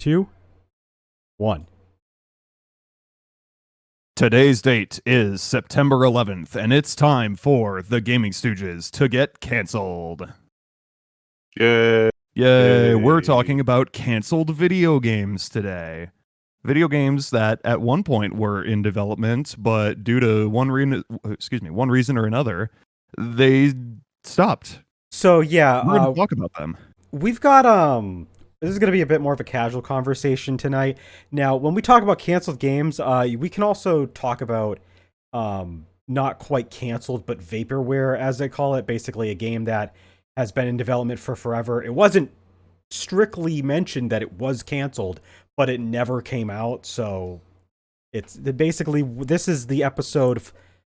2, 1. Today's date is September 11th, and it's time for the Gaming Stooges to get canceled. Yay. Yay, we're talking about canceled video games today. Video games that at one point were in development, but due to one reason or another, they stopped. So yeah, We're going to talk about them. we've got this is going to be a bit more of a casual conversation tonight. Now, when we talk about canceled games, we can also talk about not quite canceled, but vaporware, as they call it. Basically, a game that has been in development for forever. It wasn't strictly mentioned that it was canceled, but it never came out. So it's basically, this is the episode of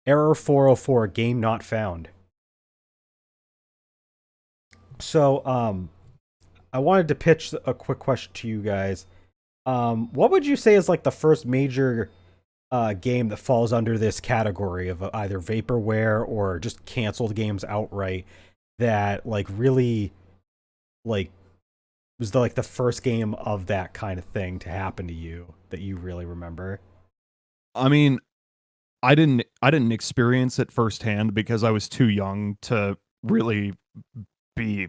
Error 404, Game Not Found. So, I wanted to pitch a quick question to you guys. What would you say is like the first major game that falls under this category of either vaporware or just canceled games outright that like really like was the first game of that kind of thing to happen to you that you really remember? I mean, I didn't experience it firsthand because I was too young to really be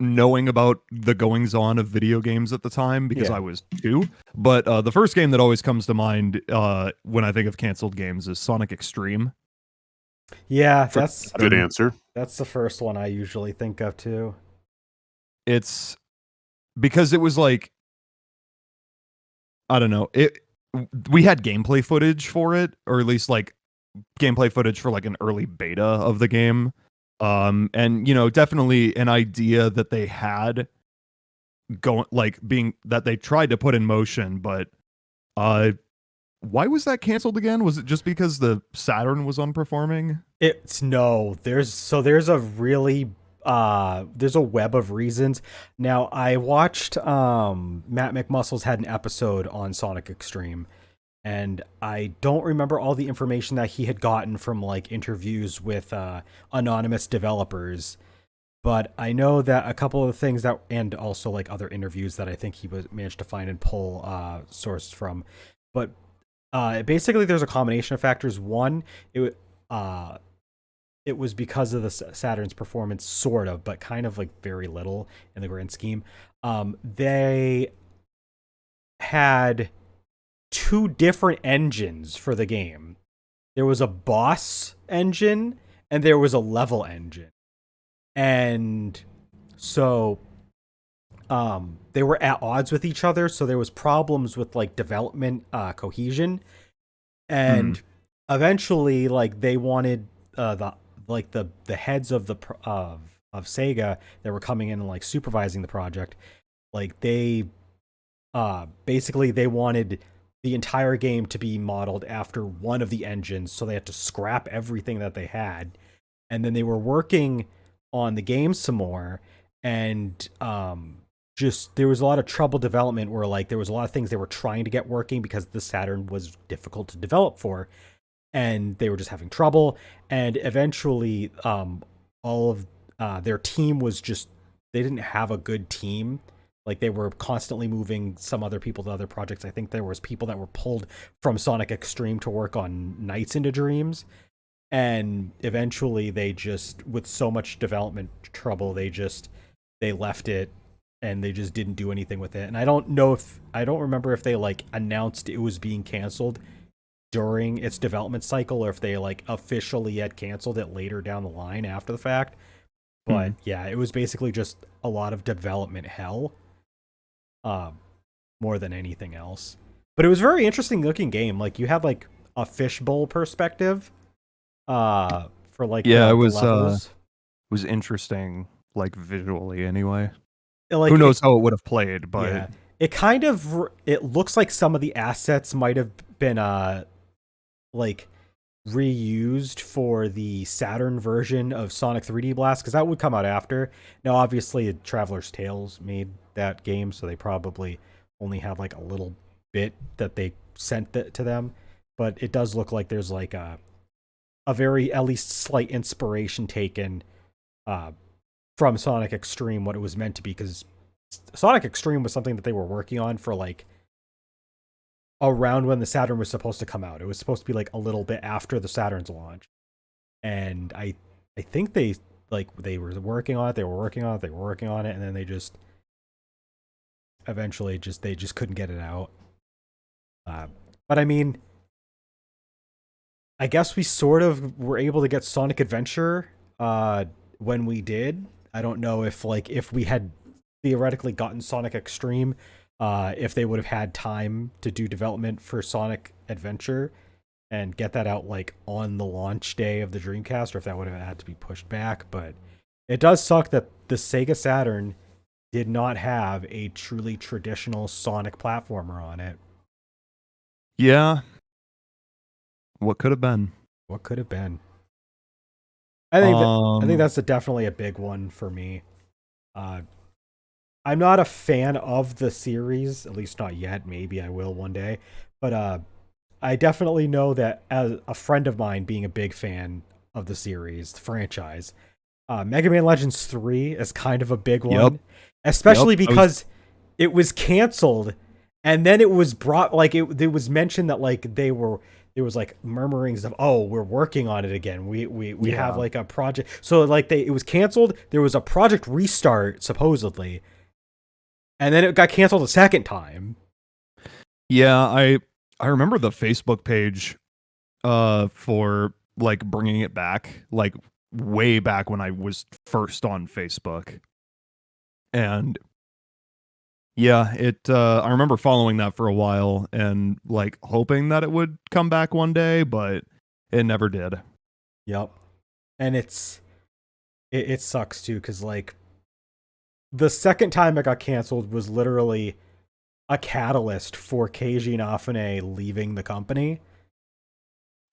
knowing about the goings on of video games at the time because I was 2. But the first game that always comes to mind when I think of canceled games is Sonic X-treme. Yeah, that's Good answer. That's the first one I usually think of too. It's because it was like, I don't know, we had gameplay footage for it, or at least like gameplay footage for like an early beta of the game. And you know, definitely an idea that they had going, like being that they tried to put in motion, but why was that canceled again? Was it just because the Saturn was unperforming? There's a really there's a web of reasons. Now, I watched Matt McMuscles had an episode on Sonic X-treme, and I don't remember all the information that he had gotten from like interviews with anonymous developers, but I know that a couple of the things that, and also like other interviews that I think he managed to find and pull sources from. But basically there's a combination of factors. One, it was because of the Saturn's performance, sort of, but kind of like very little in the grand scheme. They had 2 different engines for the game. There was a boss engine and there was a level engine. And so they were at odds with each other, so there was problems with like development cohesion. And eventually like they wanted the heads of Sega that were coming in and like supervising the project, like they basically they wanted the entire game to be modeled after one of the engines, so they had to scrap everything that they had. And then they were working on the game some more, and just there was a lot of trouble development where like there was a lot of things they were trying to get working because the Saturn was difficult to develop for, and they were just having trouble. And eventually all of their team was just, they didn't have a good team. Like they were constantly moving some other people to other projects. I think there was people that were pulled from Sonic X-treme to work on Nights into Dreams. And eventually they just, with so much development trouble, they left it and they just didn't do anything with it. And I don't remember if they like announced it was being canceled during its development cycle or if they like officially had canceled it later down the line after the fact. But yeah, it was basically just a lot of development hell. More than anything else. But it was a very interesting looking game. Like you had like a fishbowl perspective for like it was interesting, like visually anyway. Like, who knows how it would have played, but yeah, it looks like some of the assets might have been like reused for the Saturn version of Sonic 3D Blast, because that would come out after. Now obviously Traveler's Tales made that game, so they probably only had like a little bit that they sent to them, but it does look like there's like a very, at least slight inspiration taken from Sonic X-treme, what it was meant to be, because Sonic X-treme was something that they were working on for like around when the Saturn was supposed to come out. It was supposed to be like a little bit after the Saturn's launch, and I think they were working on it. They were working on it. They were working on it, and then they just eventually they just couldn't get it out. But I mean, I guess we sort of were able to get Sonic Adventure when we did. I don't know if we had theoretically gotten Sonic X-treme, if they would have had time to do development for Sonic Adventure and get that out like on the launch day of the Dreamcast, or if that would have had to be pushed back. But it does suck that the Sega Saturn did not have a truly traditional Sonic platformer on it. Yeah. What could have been? What could have been? I think that's definitely a big one for me. I'm not a fan of the series, at least not yet. Maybe I will one day. But I definitely know that as a friend of mine being a big fan of the series, the franchise, Mega Man Legends 3 is kind of a big one. Especially because it was canceled, and then it was brought, like, it was mentioned that, like, there was like murmurings of, oh, we're working on it again. We have like a project. So like it was canceled. There was a project restart supposedly, and then it got canceled a second time. Yeah, I remember the Facebook page for like bringing it back, like way back when I was first on Facebook. And yeah, I remember following that for a while and like hoping that it would come back one day, but it never did. Yep. And it sucks too, because like the second time it got canceled was literally a catalyst for Keiji Inafune leaving the company.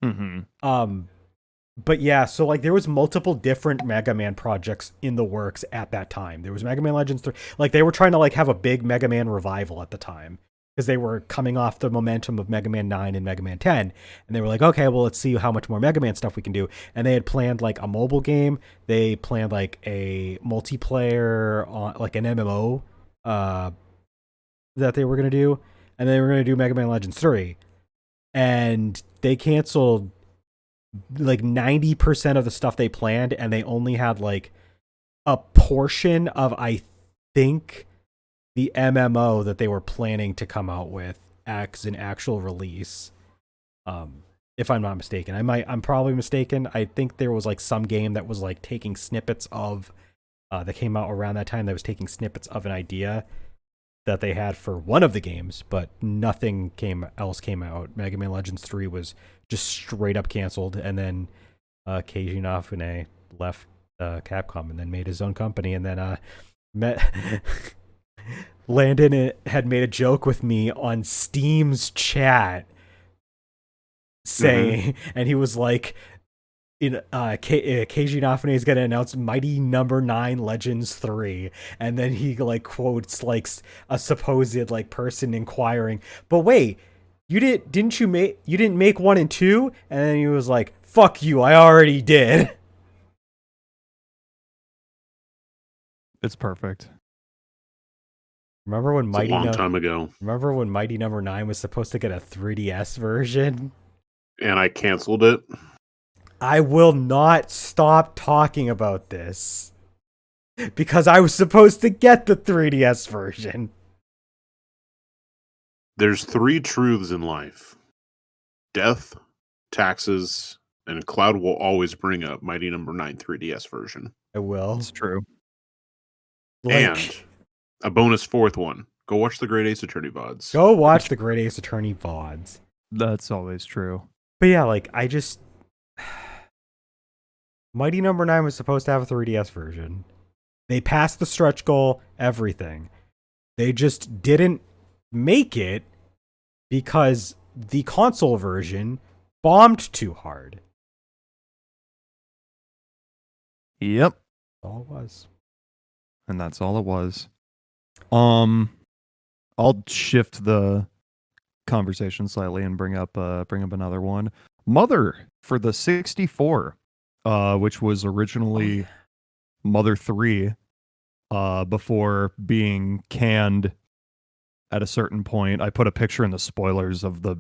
Mm-hmm. But yeah, so like there was multiple different Mega Man projects in the works at that time. There was Mega Man Legends 3. Like they were trying to like have a big Mega Man revival at the time, because they were coming off the momentum of Mega Man 9 and Mega Man 10. And they were like, okay, well, let's see how much more Mega Man stuff we can do. And they had planned like a mobile game. They planned like a multiplayer, on like an MMO that they were going to do. And they were going to do Mega Man Legends 3. And they canceled like 90% of the stuff they planned, and they only had like a portion of, I think, the MMO that they were planning to come out with as an actual release. If I'm not mistaken. I'm probably mistaken. I think there was like some game that was like taking snippets of that came out around that time, that was taking snippets of an idea that they had for one of the games, but nothing else came out. Mega Man Legends 3 was just straight up canceled, and then Keiji Inafune left Capcom and then made his own company, and then Landon had made a joke with me on Steam's chat saying, and he was like, Keiji Inafune is going to announce Mighty Number 9 Legends 3, and then he like quotes like a supposed like person inquiring, but wait, you didn't make 1 and 2? And then he was like, fuck you, I already did. It's perfect. Remember when It's a long time ago. Remember when Mighty Number 9 was supposed to get a 3DS version? And I canceled it. I will not stop talking about this, because I was supposed to get the 3DS version. There's 3 truths in life: death, taxes, and Cloud will always bring up Mighty Number 9 3DS version. I will. It's true. And a bonus 4th one: go watch the Great Ace Attorney VODs. Go watch the Great Ace Attorney VODs. That's always true. But yeah, like I just Mighty Number 9 was supposed to have a 3DS version. They passed the stretch goal, everything. They just didn't make it because the console version bombed too hard. Yep. That's all it was. And that's all it was. I'll shift the conversation slightly and bring up another one. Mother for the 64, which was originally Mother 3. before being canned at a certain point. I put a picture in the spoilers of the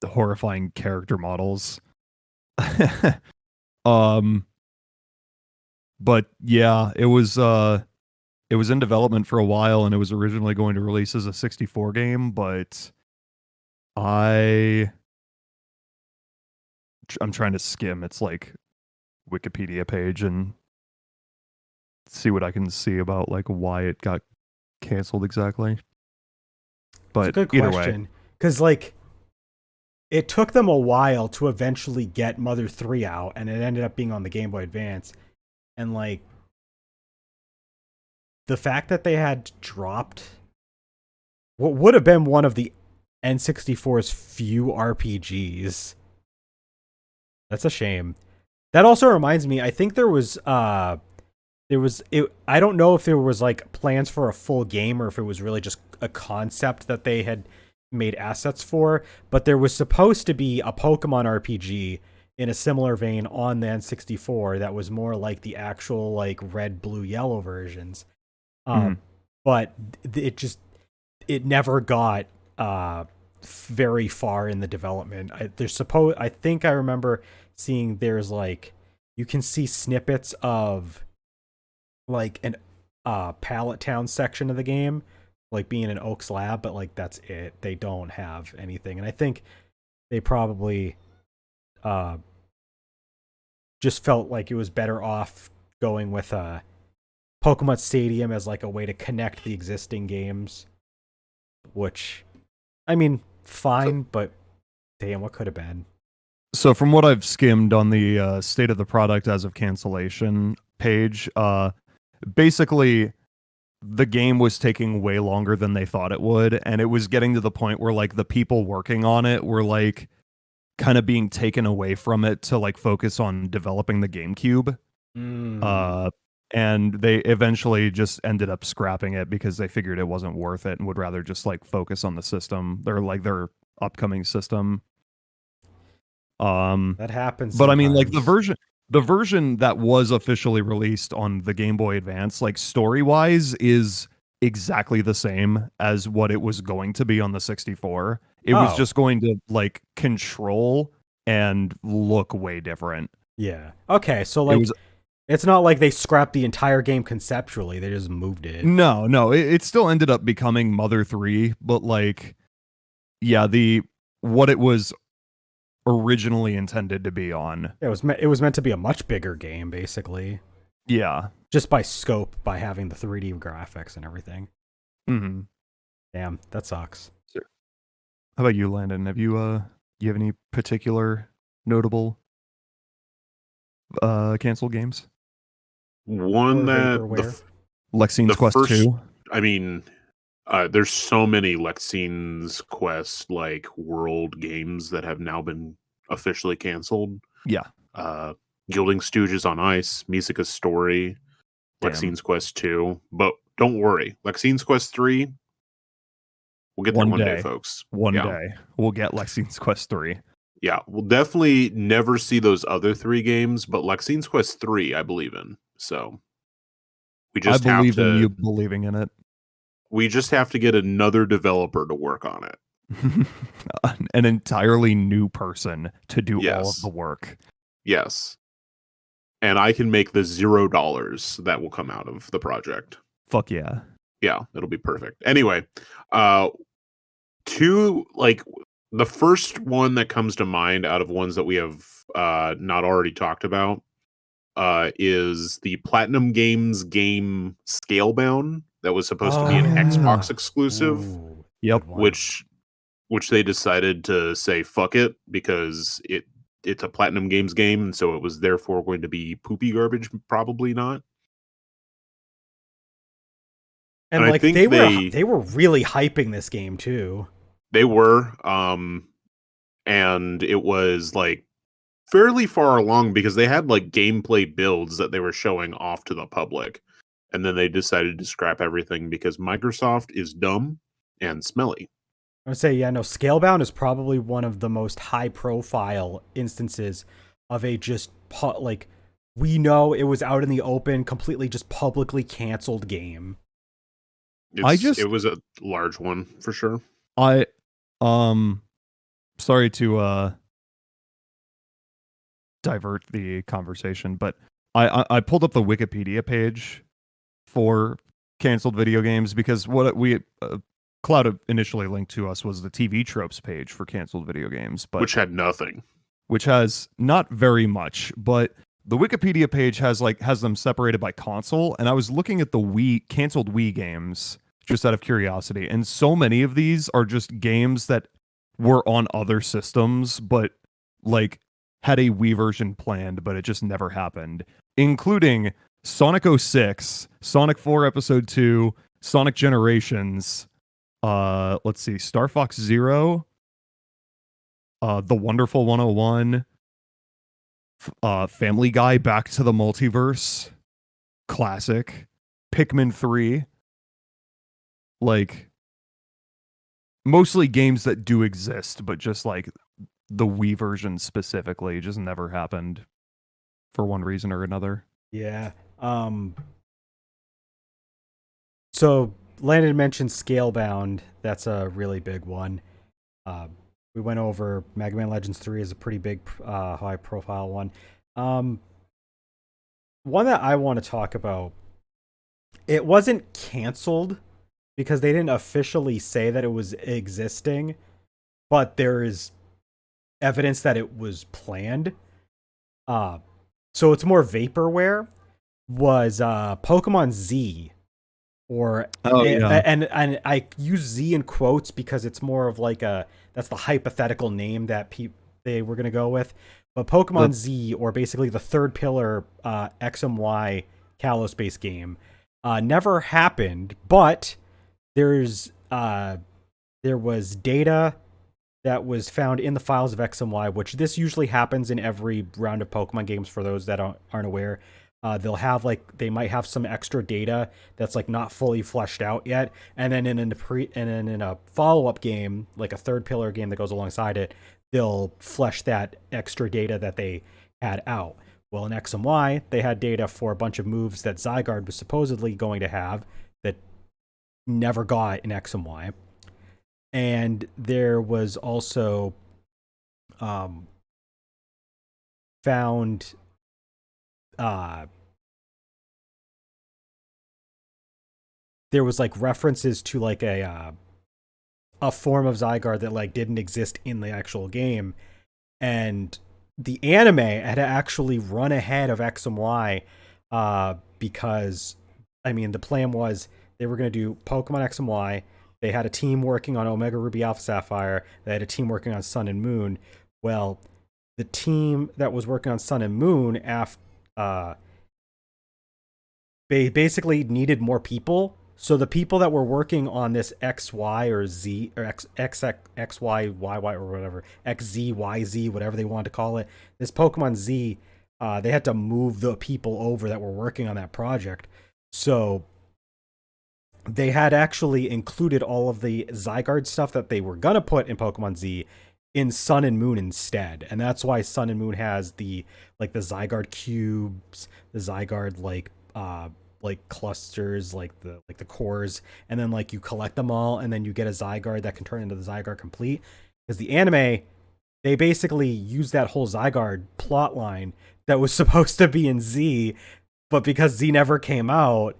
horrifying character models. um, but yeah, it was in development for a while, and it was originally going to release as a 64 game, but I'm trying to skim its like Wikipedia page and see what I can see about like why it got canceled exactly. But It's a good either way, question. Because, like, it took them a while to eventually get Mother 3 out, and it ended up being on the Game Boy Advance. And, like, the fact that they had dropped what would have been one of the N64's few RPGs. That's a shame. That also reminds me, I think there was I don't know if there was like plans for a full game or if it was really just a concept that they had made assets for, but there was supposed to be a Pokemon RPG in a similar vein on the N64 that was more like the actual like red, blue, yellow versions. But it never got very far in the development. I think I remember seeing there's like you can see snippets of like an Pallet Town section of the game, like being an Oaks Lab, but like that's it. They don't have anything, and I think they probably just felt like it was better off going with Pokemon Stadium as like a way to connect the existing games, which I mean, fine, but damn, what could have been? so from what I've skimmed on the state of the product as of cancellation page, basically the game was taking way longer than they thought it would, and it was getting to the point where like the people working on it were like kind of being taken away from it to like focus on developing the GameCube. And they eventually just ended up scrapping it because they figured it wasn't worth it and would rather just like focus on the system, their upcoming system. That happens. But sometimes. I mean, like the version that was officially released on the Game Boy Advance, like story wise, is exactly the same as what it was going to be on the 64. It was just going to like control and look way different. Yeah. Okay, so like it's not like they scrapped the entire game conceptually, they just moved it. No, it still ended up becoming Mother 3, but like yeah, what it was originally intended to be on. It was meant to be a much bigger game, basically. Yeah. Just by scope, by having the 3D graphics and everything. Mm-hmm. Damn, that sucks. Sure. How about you, Landon? You have any particular notable canceled games? One that Lexine's Quest 2. I mean, there's so many Lexine's Quest like world games that have now been officially canceled. Yeah. GamingStooges on Ice, Musica's Story, Lexine's Quest 2. But don't worry, Lexine's Quest 3, we'll get there one day, folks. One day we'll get Lexine's Quest 3. Yeah, we'll definitely never see those other 3 games, but Lexine's Quest 3 I believe in. So we just I believe in you believing in it. We just have to get another developer to work on it. An entirely new person to do all of the work. Yes. And I can make the $0 that will come out of the project. Fuck yeah. Yeah, it'll be perfect. Anyway, the first one that comes to mind out of ones that we have not already talked about is the Platinum Games game Scalebound that was supposed to be an Xbox exclusive. Ooh, yep. Which they decided to say fuck it because it's a Platinum Games game, and so it was therefore going to be poopy garbage. Probably not. And like they were really hyping this game too. They were, and it was like fairly far along because they had like gameplay builds that they were showing off to the public, and then they decided to scrap everything because Microsoft is dumb and smelly. I would say, yeah, no, Scalebound is probably one of the most high-profile instances of a just like we know it was out in the open, completely just publicly canceled game. It was a large one for sure. I sorry to divert the conversation, but I pulled up the Wikipedia page for canceled video games because what we Cloud initially linked to us was the TV tropes page for canceled video games, but which had nothing. Which has not very much, but the Wikipedia page has them separated by console, and I was looking at the canceled Wii games just out of curiosity, and so many of these are just games that were on other systems, but like had a Wii version planned, but it just never happened, including Sonic 06, Sonic 4 Episode 2, Sonic Generations, let's see, Star Fox Zero, The Wonderful 101, Family Guy Back to the Multiverse, classic, Pikmin 3, like mostly games that do exist, but just like the Wii version specifically just never happened for one reason or another. Yeah. So Landon mentioned Scalebound. That's a really big one. We went over Mega Man Legends 3 is a pretty big, high profile one. One that I want to talk about, it wasn't canceled because they didn't officially say that it was existing, but there is evidence that it was planned. So it's more vaporware, was Pokemon Z. And I use Z in quotes because it's more of like that's the hypothetical name that they were gonna go with. But Pokemon Z, or basically the third pillar X and Y Kalos based game, never happened. But there was data that was found in the files of X and Y, which this usually happens in every round of Pokemon games. For those that aren't aware. They might have some extra data that's like not fully fleshed out yet, and then in a follow-up game, like a third pillar game that goes alongside it, they'll flesh that extra data that they had out. Well, in X and Y, they had data for a bunch of moves that Zygarde was supposedly going to have that never got in X and Y, and there was also found there was like references to like a form of Zygarde that like didn't exist in the actual game, and the anime had actually run ahead of X and Y because I mean the plan was they were going to do Pokemon X and Y. They had a team working on Omega Ruby Alpha Sapphire. They had a team working on Sun and Moon. Well, the team that was working on Sun and Moon they basically needed more people. So the people that were working on this XY or Z or XY, YY or whatever, XZ, YZ, whatever they wanted to call it, this Pokemon Z, they had to move the people over that were working on that project. So they had actually included all of the Zygarde stuff that they were going to put in Pokemon Z in Sun and Moon instead. And that's why Sun and Moon has the Zygarde cubes, the Zygarde like clusters, like the cores, and then like you collect them all, and then you get a Zygarde that can turn into the Zygarde complete. Because the anime, they basically use that whole Zygarde plot line that was supposed to be in Z, but because Z never came out,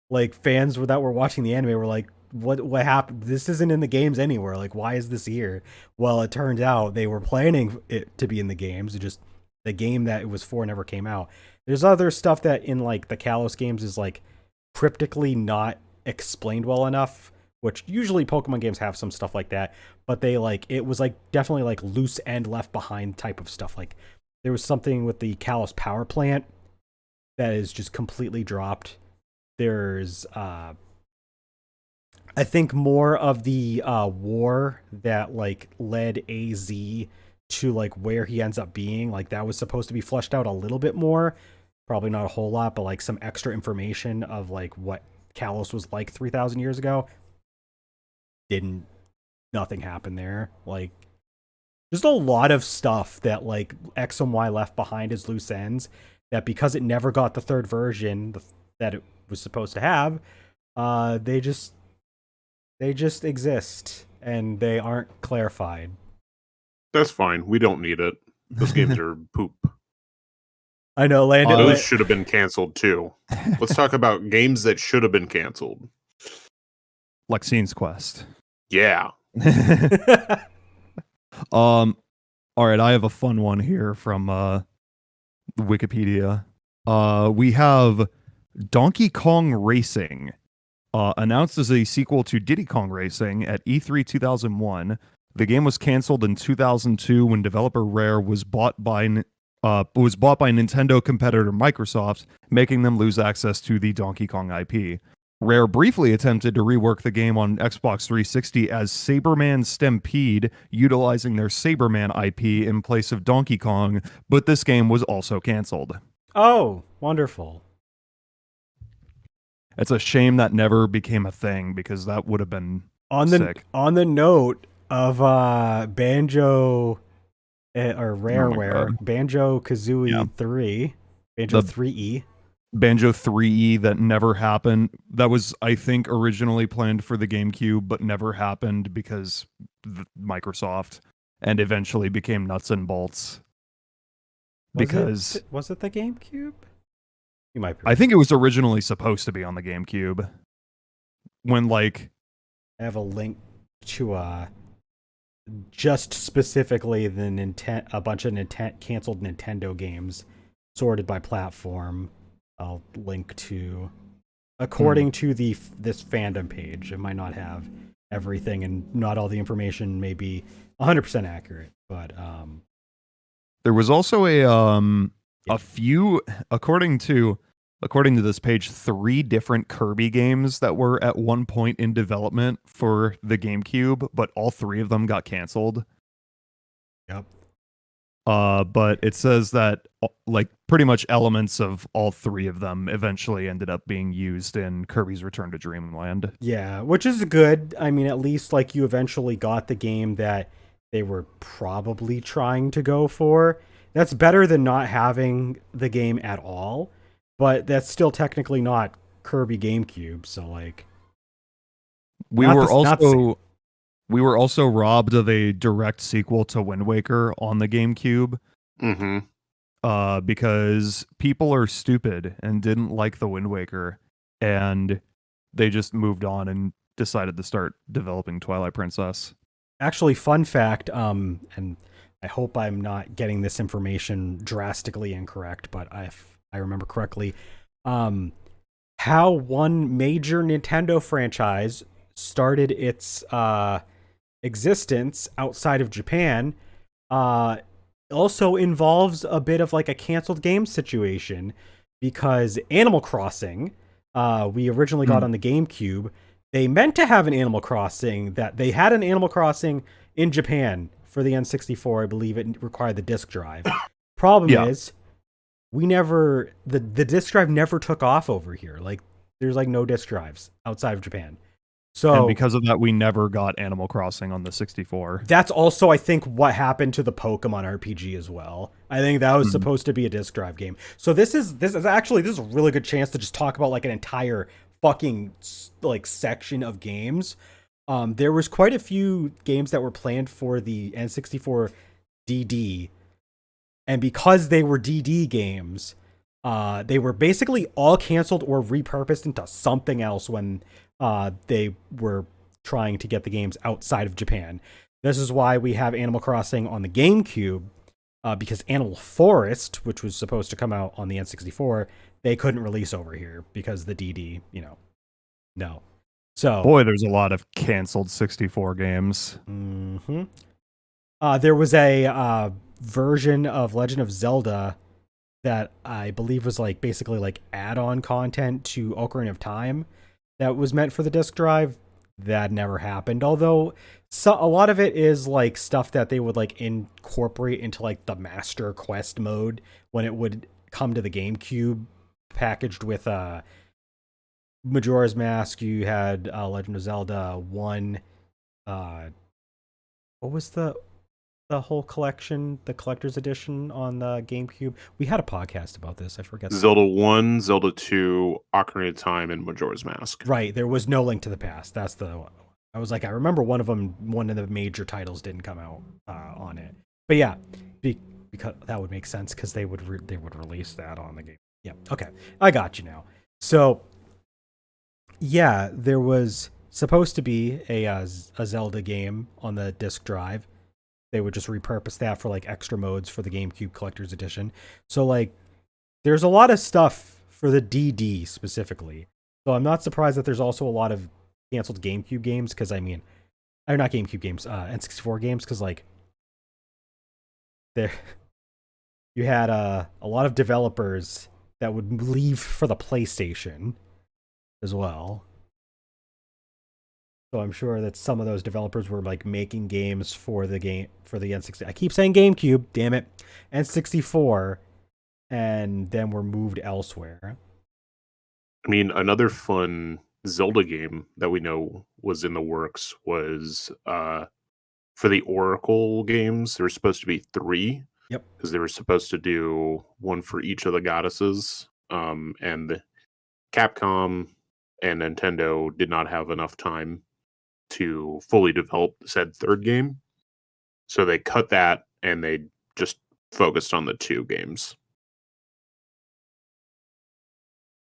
like fans that were watching the anime were like, what happened? This isn't in the games anywhere. Like, why is this here? Well, it turned out they were planning it to be in the games. It just the game that it was for never came out. There's other stuff that in like the Kalos games is like cryptically not explained well enough, which usually Pokemon games have some stuff like that, but they like it was like definitely like loose end left behind type of stuff. Like there was something with the Kalos power plant that is just completely dropped. There's I think more of the war that like led AZ to like where he ends up being, like that was supposed to be fleshed out a little bit more, probably not a whole lot, but like some extra information of like what Kalos was like 3,000 years ago. Nothing happened there. Like just a lot of stuff that like X and Y left behind as loose ends that because it never got the third version that it was supposed to have, they just exist and they aren't clarified. That's fine. We don't need it. Those games are poop. I know, Landon. Those should have been canceled too. Let's talk about games that should have been canceled. Lexine's Quest. Yeah. All right, I have a fun one here from Wikipedia. We have Donkey Kong Racing, announced as a sequel to Diddy Kong Racing at E3 2001. The game was canceled in 2002 when developer Rare was bought by Nintendo competitor Microsoft, making them lose access to the Donkey Kong IP. Rare briefly attempted to rework the game on Xbox 360 as Saberman Stampede, utilizing their Saberman IP in place of Donkey Kong, but this game was also canceled. Oh, wonderful. It's a shame that never became a thing, because that would have been sick. On the note of Banjo or Rareware, Banjo-Kazooie 3, Banjo 3E. Banjo 3E that never happened. That was, I think, originally planned for the GameCube, but never happened because Microsoft, and eventually became nuts and bolts. Was it the GameCube? You might be right. I think it was originally supposed to be on the GameCube. When I have a link to just specifically a bunch of canceled Nintendo games sorted by platform. I'll link to, according to this fandom page. It might not have everything, and not all the information may be 100% accurate. But there was also a few, according to this page, 3 different Kirby games that were at one point in development for the GameCube, but all 3 of them got canceled. Yep. But it says that pretty much elements of all 3 of them eventually ended up being used in Kirby's Return to Dreamland. Yeah, which is good. I mean, at least you eventually got the game that they were probably trying to go for. That's better than not having the game at all, but that's still technically not Kirby GameCube, so we were also robbed of a direct sequel to Wind Waker on the GameCube. Mm-hmm. Because people are stupid and didn't like the Wind Waker, and they just moved on and decided to start developing Twilight Princess. Actually, fun fact, and I hope I'm not getting this information drastically incorrect, but if I remember correctly, how one major Nintendo franchise started its existence outside of Japan also involves a bit of a canceled game situation, because Animal Crossing, we originally got on the GameCube. They meant to have an Animal Crossing, they had an Animal Crossing in Japan for the N64. I believe it required the disk drive. Problem is, the disk drive never took off over here. There's no disk drives outside of Japan. So, and because of that, we never got Animal Crossing on the 64. That's also, I think, what happened to the Pokemon RPG as well. I think that was supposed to be a disk drive game. So this is a really good chance to just talk about an entire fucking section of games. There was quite a few games that were planned for the N64 DD, and because they were DD games, they were basically all canceled or repurposed into something else when they were trying to get the games outside of Japan. This is why we have Animal Crossing on the GameCube, because Animal Forest, which was supposed to come out on the N64, they couldn't release over here because the DD, no. So, boy, there's a lot of canceled 64 games. Mm-hmm. There was a version of Legend of Zelda that I believe was basically add-on content to Ocarina of Time that was meant for the disk drive. That never happened, although a lot of it is stuff that they would incorporate into the Master Quest mode when it would come to the GameCube packaged with Majora's Mask. You had Legend of Zelda 1. What was the the whole collection, the collector's edition on the GameCube? We had a podcast about this. I forget. Zelda 1, Zelda 2, Ocarina of Time, and Majora's Mask. Right, there was no Link to the Past. That's the one. I was like, I remember one of them. One of the major titles didn't come out on it. But yeah, because that would make sense because they would release that on the game. Yeah, okay, I got you now. So yeah, there was supposed to be a Zelda game on the disc drive. They would just repurpose that for like extra modes for the GameCube Collector's Edition. So like, there's a lot of stuff for the DD specifically. So I'm not surprised that there's also a lot of canceled GameCube games because or not GameCube games, N64 games because like there you had a lot of developers that would leave for the PlayStation as well. So I'm sure that some of those developers were like making games for the N64. I keep saying GameCube, damn it, N64, and then were moved elsewhere. I mean, another fun Zelda game that we know was in the works was for the Oracle games. There were supposed to be 3. Yep. Because they were supposed to do one for each of the goddesses. And Capcom and Nintendo did not have enough time to fully develop said 3rd game. So they cut that and they just focused on the 2 games.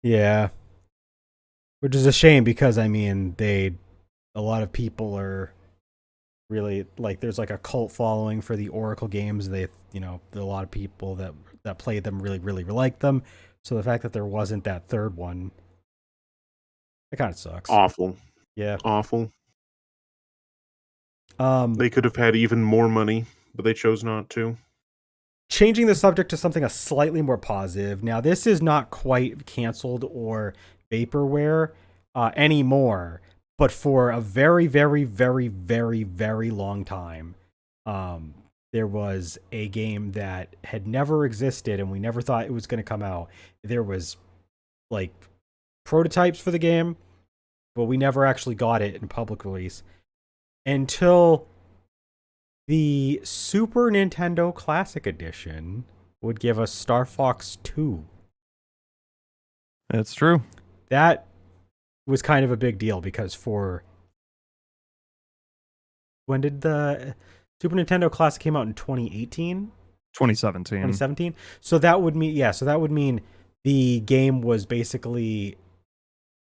Yeah. Which is a shame because I mean a lot of people are really like there's like a cult following for the Oracle games. There are a lot of people that played them really like them. So the fact that there wasn't that 3rd one, it kind of sucks. Awful. Yeah. Awful. They could have had even more money, but they chose not to. Changing the subject to something slightly more positive. Now, this is not quite canceled or vaporware anymore, but for a very, very, very, very, very long time, there was a game that had never existed, and we never thought it was going to come out. There was like prototypes for the game, but we never actually got it in public release until the Super Nintendo Classic Edition would give us Star Fox 2. That's true. That was kind of a big deal because when did the Super Nintendo Classic came out in 2018? 2017. 2017. So that would mean the game was basically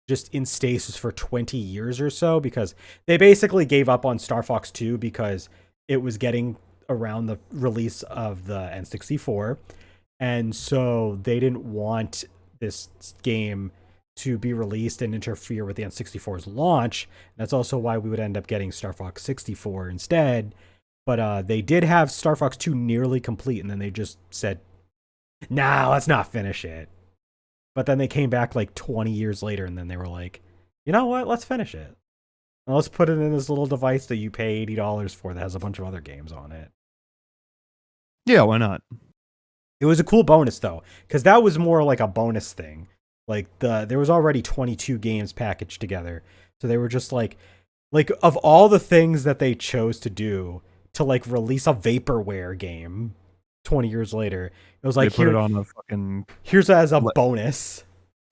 just in stasis for 20 years or so because they basically gave up on Star Fox 2 because it was getting around the release of the N64. And so they didn't want this game to be released and interfere with the N64's launch. That's also why we would end up getting Star Fox 64 instead. But they did have Star Fox 2 nearly complete, and then they just said, nah, let's not finish it. But then they came back like 20 years later, and then they were like, you know what? Let's finish it. And let's put it in this little device that you pay $80 for that has a bunch of other games on it. Yeah, why not? It was a cool bonus, though, because that was more like a bonus thing. Like, there was already 22 games packaged together. So they were just like of all the things that they chose to do to, like, release a vaporware game 20 years later, it was like, they put it on a fucking... Here's as a bonus.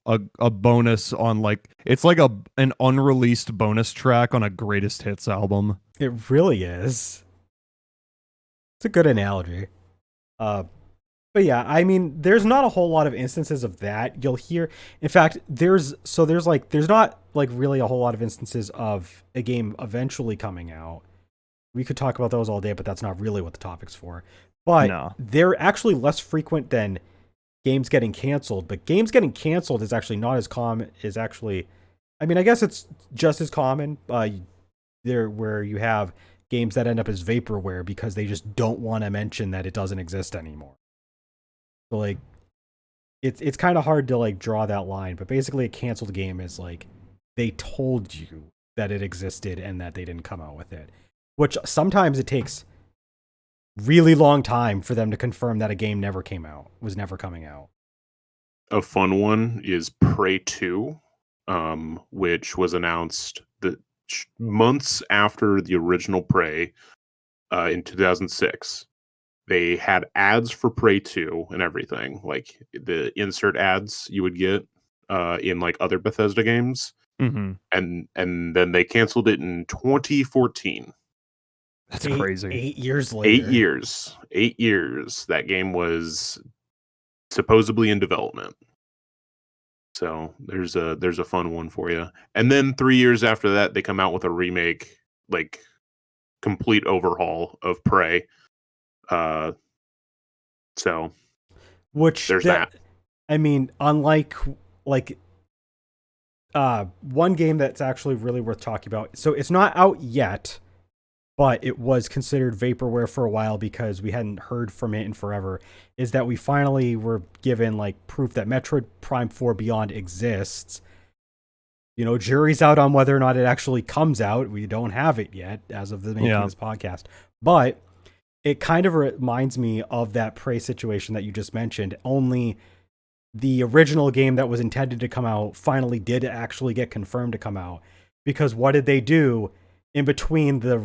A bonus on, like... It's like an unreleased bonus track on a greatest hits album. It really is. It's a good analogy. But yeah, I mean, there's not a whole lot of instances of that. You'll hear, in fact, there's not like really a whole lot of instances of a game eventually coming out. We could talk about those all day, but that's not really what the topic's for. But No. They're actually less frequent than games getting canceled. But games getting canceled is actually not as common. I mean, I guess it's just as common. There where you have games that end up as vaporware because they just don't want to mention that it doesn't exist anymore. So like, it's kind of hard to like draw that line, but basically a canceled game is like they told you that it existed and that they didn't come out with it, which sometimes it takes really long time for them to confirm that a game was never coming out. A fun one is Prey 2, which was announced months after the original Prey. in 2006. They had ads for Prey 2 and everything, like the insert ads you would get in like other Bethesda games. Mm-hmm. And then they canceled it in 2014. That's crazy. 8 years later. 8 years. 8 years. That game was supposedly in development. So there's a fun one for you. And then 3 years after that, they come out with a remake, like complete overhaul of Prey. So which there's that. I mean, unlike like one game that's actually really worth talking about. So it's not out yet, but it was considered vaporware for a while because we hadn't heard from it in forever, is that we finally were given like proof that Metroid Prime 4 Beyond exists. You know, jury's out on whether or not it actually comes out. We don't have it yet as of the making of this podcast. But it kind of reminds me of that Prey situation that you just mentioned, only the original game that was intended to come out finally did actually get confirmed to come out. Because what did they do in between the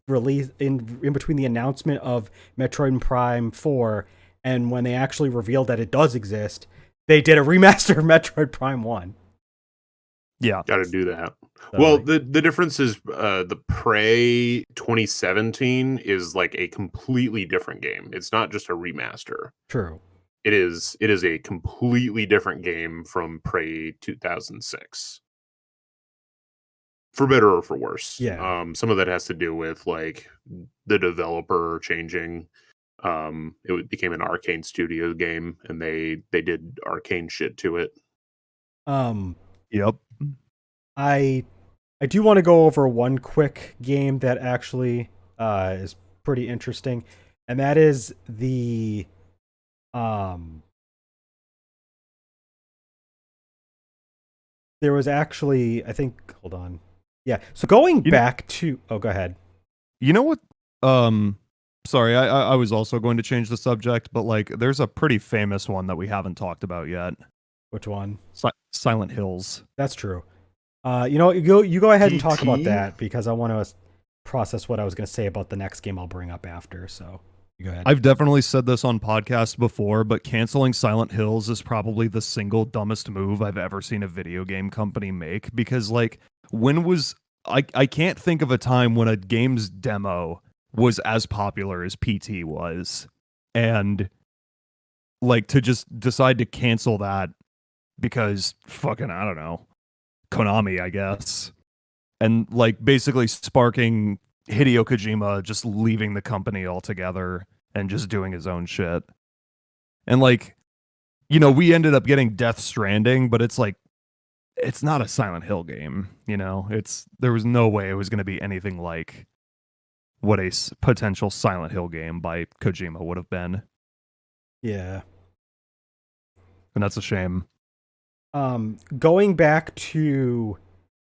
release, in between the announcement of Metroid Prime 4 and when they actually revealed that it does exist? They did a remaster of Metroid Prime 1. Yeah. Got to do that. So, well, the difference is the Prey 2017 is like a completely different game. It's not just a remaster. True. It is a completely different game from Prey 2006. For better or for worse. Yeah. Some of that has to do with like the developer changing. Became an Arcane Studios game, and they did Arcane shit to it. Yep. I do want to go over one quick game that actually is pretty interesting, and that is the there was actually, I think, hold on. Yeah. So going back to, oh, go ahead. You know what? Sorry, I was also going to change the subject, but like, there's a pretty famous one that we haven't talked about yet. Which one? Silent Hills. That's true. You know, you go ahead and talk about that because I want to process what I was going to say about the next game I'll bring up after. So you go ahead. I've definitely said this on podcasts before, but canceling Silent Hills is probably the single dumbest move I've ever seen a video game company make, because like, I can't think of a time when a game's demo was as popular as PT was, and like to just decide to cancel that because fucking, I don't know, Konami, I guess, and like basically sparking Hideo Kojima just leaving the company altogether and just doing his own shit. And like, you know, we ended up getting Death Stranding, but it's like, it's not a Silent Hill game, you know? There was no way it was going to be anything like what a potential Silent Hill game by Kojima would have been. Yeah. And that's a shame. Going back to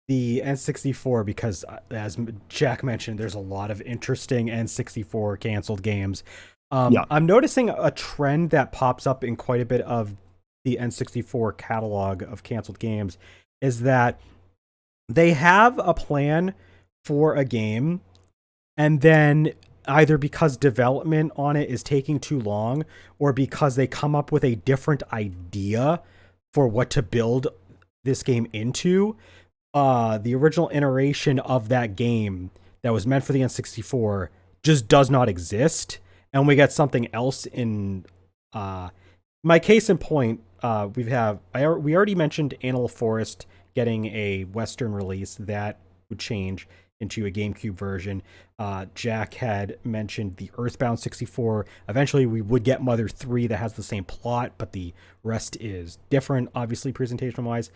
the N64, because as Jack mentioned, there's a lot of interesting N64 canceled games. I'm noticing a trend that pops up in quite a bit of the N64 catalog of canceled games, is that they have a plan for a game, and then either because development on it is taking too long, or because they come up with a different idea for what to build this game into, the original iteration of that game that was meant for the N64 just does not exist, and we get something else in my case in point. We already mentioned Animal Forest getting a Western release that would change into a GameCube version. Jack had mentioned the Earthbound 64. Eventually we would get Mother 3 that has the same plot, but the rest is different, obviously, presentation wise.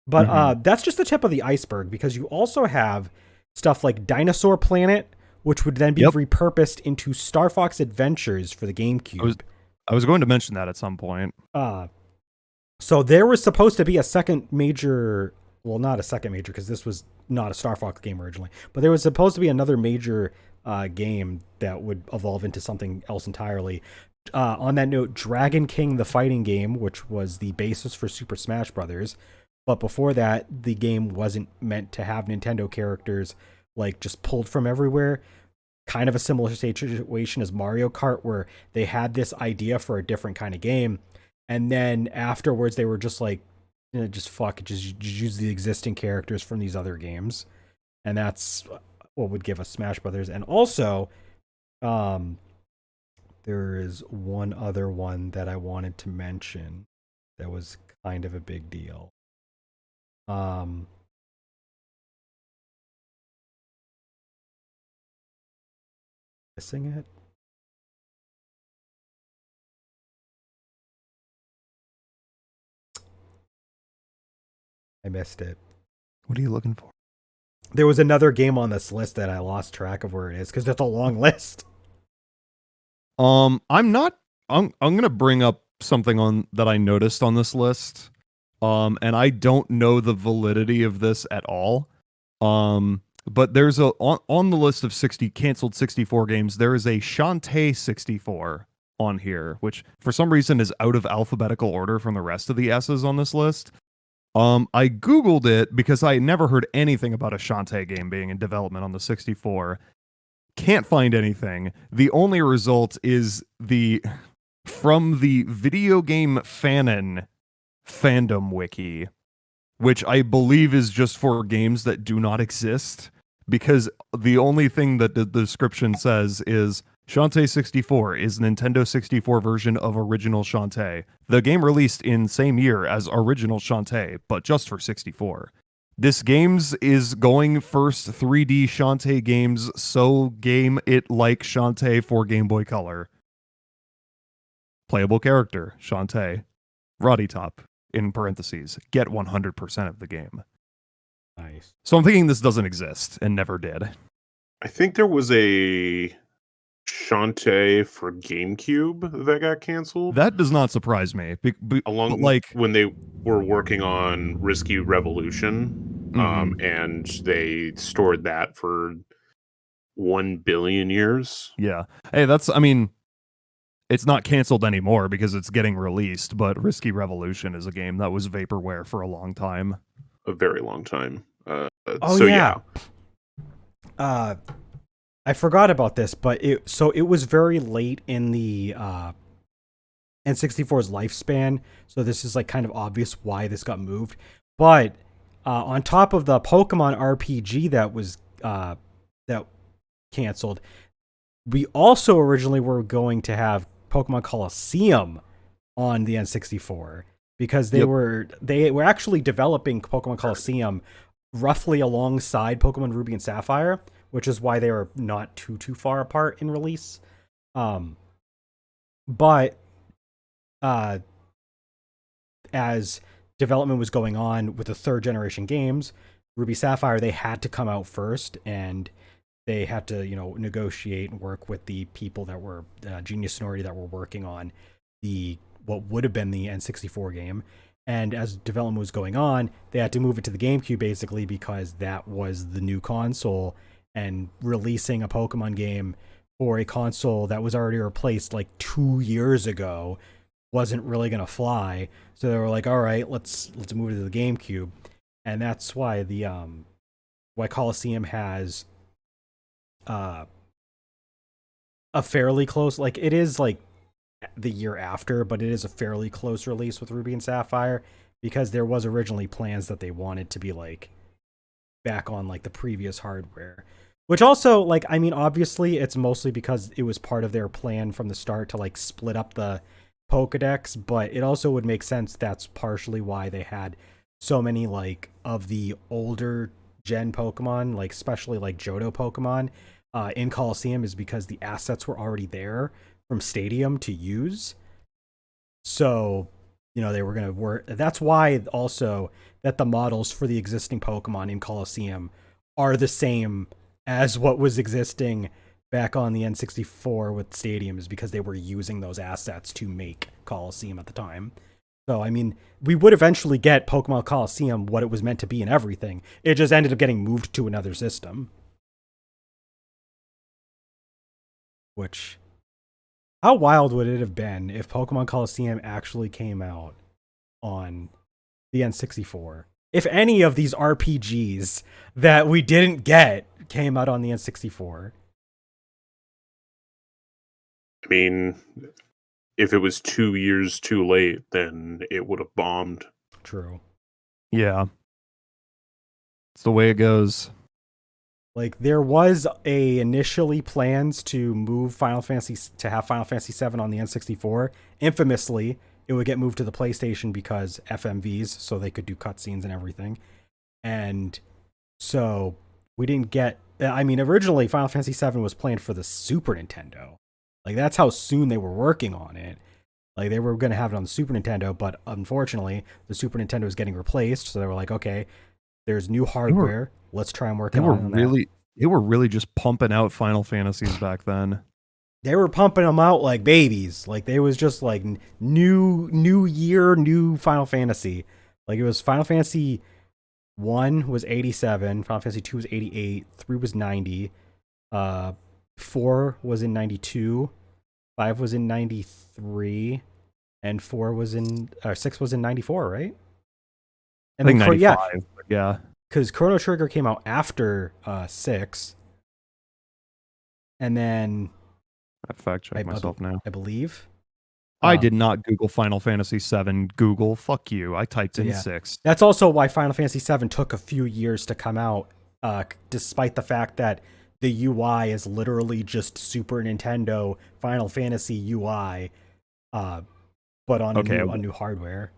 But that's just the tip of the iceberg, because you also have stuff like Dinosaur Planet, which would then be repurposed into Star Fox Adventures for the GameCube. I was going to mention that at some point. So there was supposed to be a second major, well, not a second major, because this was not a Star Fox game originally, but there was supposed to be another major game that would evolve into something else entirely. On that note, Dragon King, the fighting game, which was the basis for Super Smash Brothers, but before that, the game wasn't meant to have Nintendo characters like just pulled from everywhere. kind of a similar situation as Mario Kart, where they had this idea for a different kind of game, and then afterwards they were just like, just fuck it, just use the existing characters from these other games, and that's what would give us Smash Brothers. And also, there is one other one that I wanted to mention that was kind of a big deal. Missing it? I missed it. What are you looking for? There was another game on this list that I lost track of where it is because it's a long list. I'm gonna bring up something on that I noticed on this list. And I don't know the validity of this at all. But there's on the list of 60 canceled 64 games, there is a Shantae 64 on here, which for some reason is out of alphabetical order from the rest of the S's on this list. I Googled it because I never heard anything about a Shantae game being in development on the 64. Can't find anything. The only result is from the video game fandom wiki, which I believe is just for games that do not exist, because the only thing that the description says is Shantae 64 is Nintendo 64 version of original Shantae. The game released in same year as original Shantae, but just for 64. This games is going first 3D Shantae games, so game it like Shantae for Game Boy Color. Playable character, Shantae. Roddy Top, in parentheses, get 100% of the game. Nice. So I'm thinking this doesn't exist and never did. I think there was a Shantae for GameCube that got canceled. That does not surprise me. Along like when they were working on Risky Revolution, and they stored that for 1 billion years. Yeah. Hey, it's not canceled anymore because it's getting released, but Risky Revolution is a game that was vaporware for a long time. A very long time. I forgot about this, but it was very late in the N64's lifespan, so this is like kind of obvious why this got moved. But on top of the Pokemon RPG that was that canceled, we also originally were going to have Pokemon Coliseum on the N64 because they were actually developing Pokemon Coliseum roughly alongside Pokemon Ruby and Sapphire, which is why they were not too far apart in release. But as development was going on with the third generation games, Ruby Sapphire, they had to come out first, and they had to, negotiate and work with the people that were Genius Sonority that were working on what would have been the N64 game. And as development was going on, they had to move it to the GameCube basically because that was the new console, and releasing a Pokemon game for a console that was already replaced like 2 years ago wasn't really going to fly. So they were like, all right, let's move it to the GameCube. And that's why why Coliseum has a fairly close, like it is like the year after, but it is a fairly close release with Ruby and Sapphire because there was originally plans that they wanted to be like back on like the previous hardware, which also like, I mean, obviously it's mostly because it was part of their plan from the start to like split up the Pokedex, but it also would make sense that's partially why they had so many like of the older gen Pokemon, like especially like Johto Pokemon in Coliseum, is because the assets were already there from Stadium to use. So, they were going to work. That's why also that the models for the existing Pokemon in Coliseum are the same as what was existing back on the N64 with Stadium, is because they were using those assets to make Coliseum at the time. So, I mean, we would eventually get Pokemon Coliseum, what it was meant to be and everything. It just ended up getting moved to another system. Which, how wild would it have been if Pokemon Coliseum actually came out on the N64? If any of these RPGs that we didn't get came out on the N64. I mean, if it was 2 years too late, then it would have bombed. True. Yeah. It's the way it goes. Like there was initially plans to move Final Fantasy to have Final Fantasy 7 on the N64. Infamously, it would get moved to the PlayStation because FMVs, so they could do cutscenes and everything. And so we didn't get. I mean, originally Final Fantasy 7 was planned for the Super Nintendo. Like that's how soon they were working on it. Like they were going to have it on the Super Nintendo, but unfortunately, the Super Nintendo is getting replaced. So they were like, okay, there's new hardware. Let's try and work on that. They were really just pumping out Final Fantasies back then. They were pumping them out like babies. Like they was just like new year, new Final Fantasy. Like it was Final Fantasy 1 was 87, Final Fantasy 2 was 88, 3 was 90, 4 was in 92, 5 was in 93, and 6 was in 94, right? And I think then 95, yeah. Because Chrono Trigger came out after 6. And then I fact check myself now. I believe. I did not Google Final Fantasy 7. Google, fuck you. I typed in 6. That's also why Final Fantasy 7 took a few years to come out, despite the fact that the UI is literally just Super Nintendo Final Fantasy UI, but on new hardware.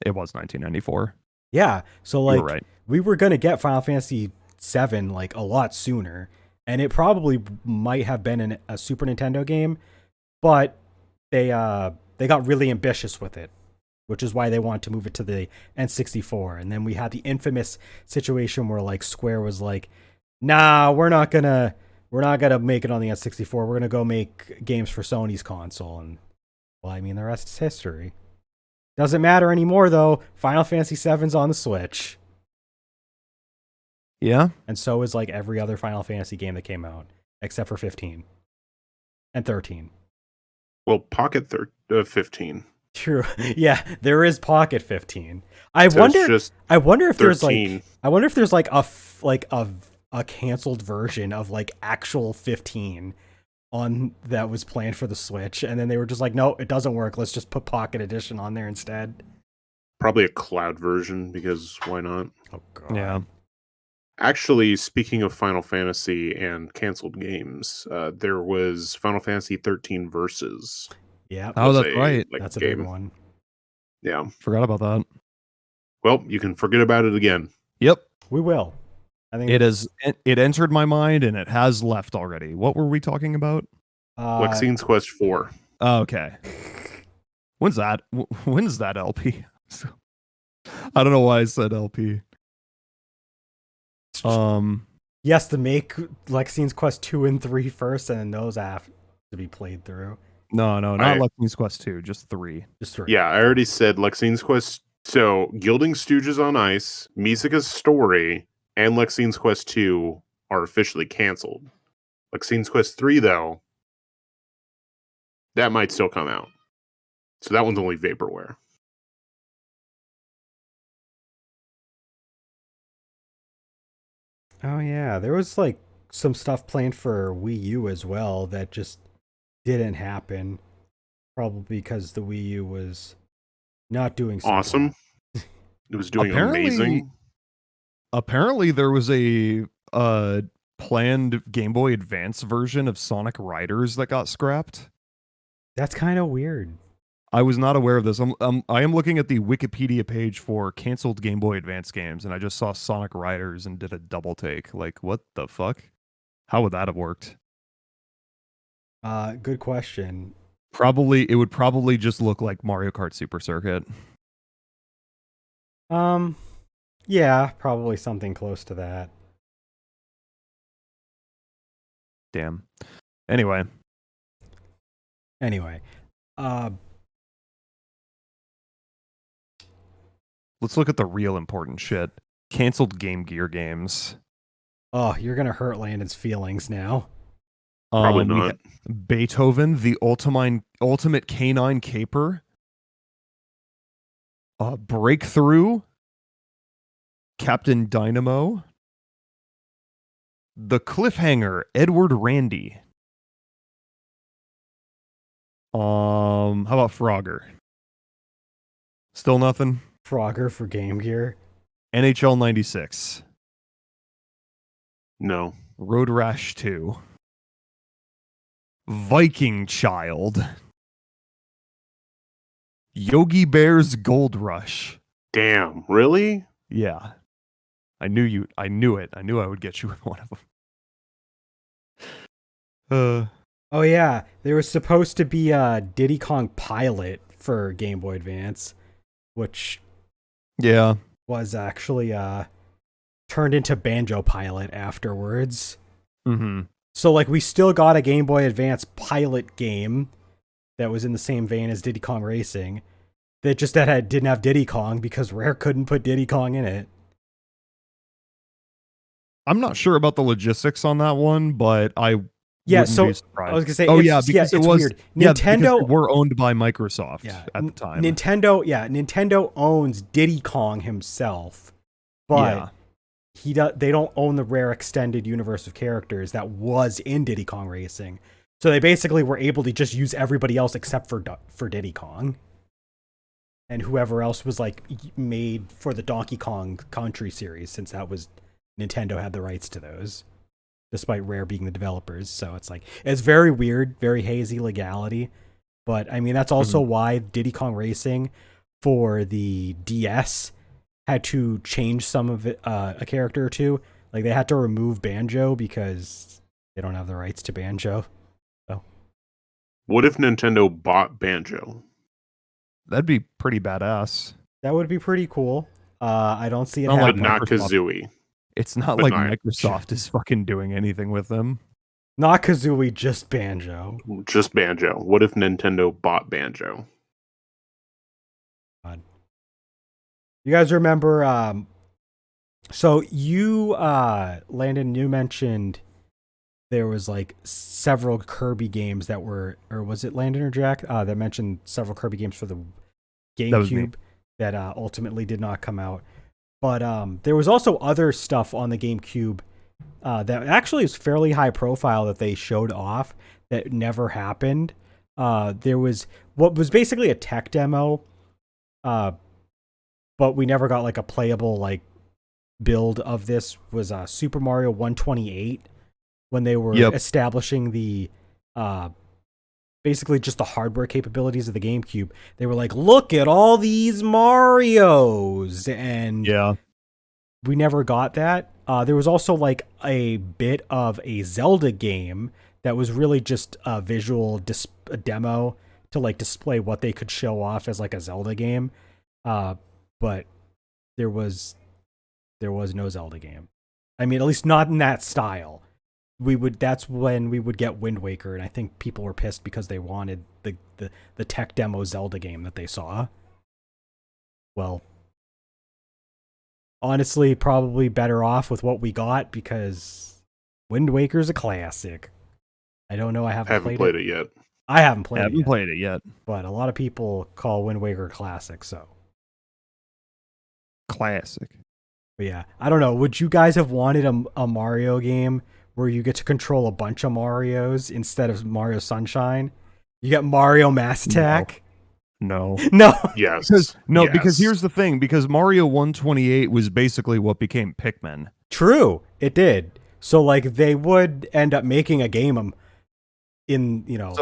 It was 1994. Yeah, so like right. We were gonna get Final Fantasy 7 like a lot sooner, and it probably might have been a Super Nintendo game, but they got really ambitious with it, which is why they wanted to move it to the N64. And then we had the infamous situation where like Square was like, "Nah, we're not gonna make it on the N64. We're gonna go make games for Sony's console." And well, I mean, the rest is history. Doesn't matter anymore though. Final Fantasy 7's on the Switch. Yeah. And so is like every other Final Fantasy game that came out, except for 15 and 13. Well, Pocket 15. True. Yeah, there is Pocket 15. I wonder if there's like a canceled version of like actual 15 on that was planned for the Switch, and then they were just like, no, it doesn't work. Let's just put Pocket Edition on there instead. Probably a cloud version, because why not? Oh god. Yeah. Actually, speaking of Final Fantasy and canceled games, there was Final Fantasy 13 Versus. Yeah. Oh, that's right. That's a big one. Yeah. Forgot about that. Well, you can forget about it again. Yep. We will. I think it entered my mind and it has left already. What were we talking about? Lexine's Quest 4. Oh, okay. When's that? When's that LP? I don't know why I said LP. Yes, to make Lexine's Quest 2 and 3 first, and then those have to be played through. No, not Lexine's Quest 2, just 3. Just 3. Yeah, I already said Lexine's Quest. So, GamingStooges on Ice, Misaka's Story, and Lexine's Quest 2 are officially canceled. Lexine's Quest 3, though, that might still come out. So that one's only vaporware. Oh yeah, there was like some stuff planned for Wii U as well that just didn't happen. Probably because the Wii U was not doing so awesome. Well. It was doing amazing. Apparently there was a planned Game Boy Advance version of Sonic Riders that got scrapped. That's kind of weird. I was not aware of this. I am looking at the Wikipedia page for canceled Game Boy Advance games, and I just saw Sonic Riders and did a double take. Like, what the fuck? How would that have worked? Good question. It would probably just look like Mario Kart Super Circuit. Yeah, probably something close to that. Damn. Anyway, let's look at the real important shit. Canceled Game Gear games. Oh, you're gonna hurt Landon's feelings now. Probably not. Beethoven, the Ultimate Canine Caper. Breakthrough. Captain Dynamo. The Cliffhanger, Edward Randy. How about Frogger? Still nothing. Frogger for Game Gear. NHL 96. No. Road Rash 2. Viking Child. Yogi Bear's Gold Rush. Damn, really? Yeah. I knew it. I knew I would get you with one of them. Oh yeah, there was supposed to be a Diddy Kong Pilot for Game Boy Advance, which Yeah. was actually turned into Banjo Pilot afterwards. Mm-hmm. So like we still got a Game Boy Advance Pilot game that was in the same vein as Diddy Kong Racing. That didn't have Diddy Kong because Rare couldn't put Diddy Kong in it. I'm not sure about the logistics on that one, but I wouldn't be surprised. I was gonna say, because it was weird. Nintendo, Nintendo they were owned by Microsoft at the time. Nintendo owns Diddy Kong himself, but they don't own the Rare extended universe of characters that was in Diddy Kong Racing. So they basically were able to just use everybody else except for Diddy Kong. And whoever else was like made for the Donkey Kong Country series, since that was Nintendo had the rights to those, despite Rare being the developers. So it's very weird, very hazy legality. But I mean, that's also why Diddy Kong Racing for the DS had to change some of it, a character or two. Like they had to remove Banjo because they don't have the rights to Banjo. So, what if Nintendo bought Banjo? That'd be pretty badass. That would be pretty cool. I don't see it Not happening. But not Kazooie. It's not like Microsoft is fucking doing anything with them. Not Kazooie, just Banjo. Just Banjo. What if Nintendo bought Banjo? God. You guys remember? So you, Landon, you mentioned there was like several Kirby games that were, or was it Landon or Jack that mentioned several Kirby games for the GameCube that ultimately did not come out. But there was also other stuff on the GameCube that actually is fairly high profile that they showed off that never happened. There was what was basically a tech demo, but we never got like a playable like build of this. Was Super Mario 128 when they were establishing the basically just the hardware capabilities of the GameCube. They were like, look at all these Marios, and we never got that. There was also like a bit of a Zelda game that was really just a visual a demo to like display what they could show off as like a Zelda game. But there was no Zelda game. I mean, at least not in that style. That's when we would get Wind Waker, and I think people were pissed because they wanted the tech demo Zelda game that they saw. Well, honestly, probably better off with what we got because Wind Waker's a classic. I don't know. I haven't played it yet. I haven't played it yet. But a lot of people call Wind Waker classic, so. Classic. But yeah, I don't know. Would you guys have wanted a Mario game where you get to control a bunch of Marios instead of Mario Sunshine? You get Mario Mass Attack? No. No. Yes. Because here's the thing. Because Mario 128 was basically what became Pikmin. True. It did. So, like, they would end up making a game in, you know...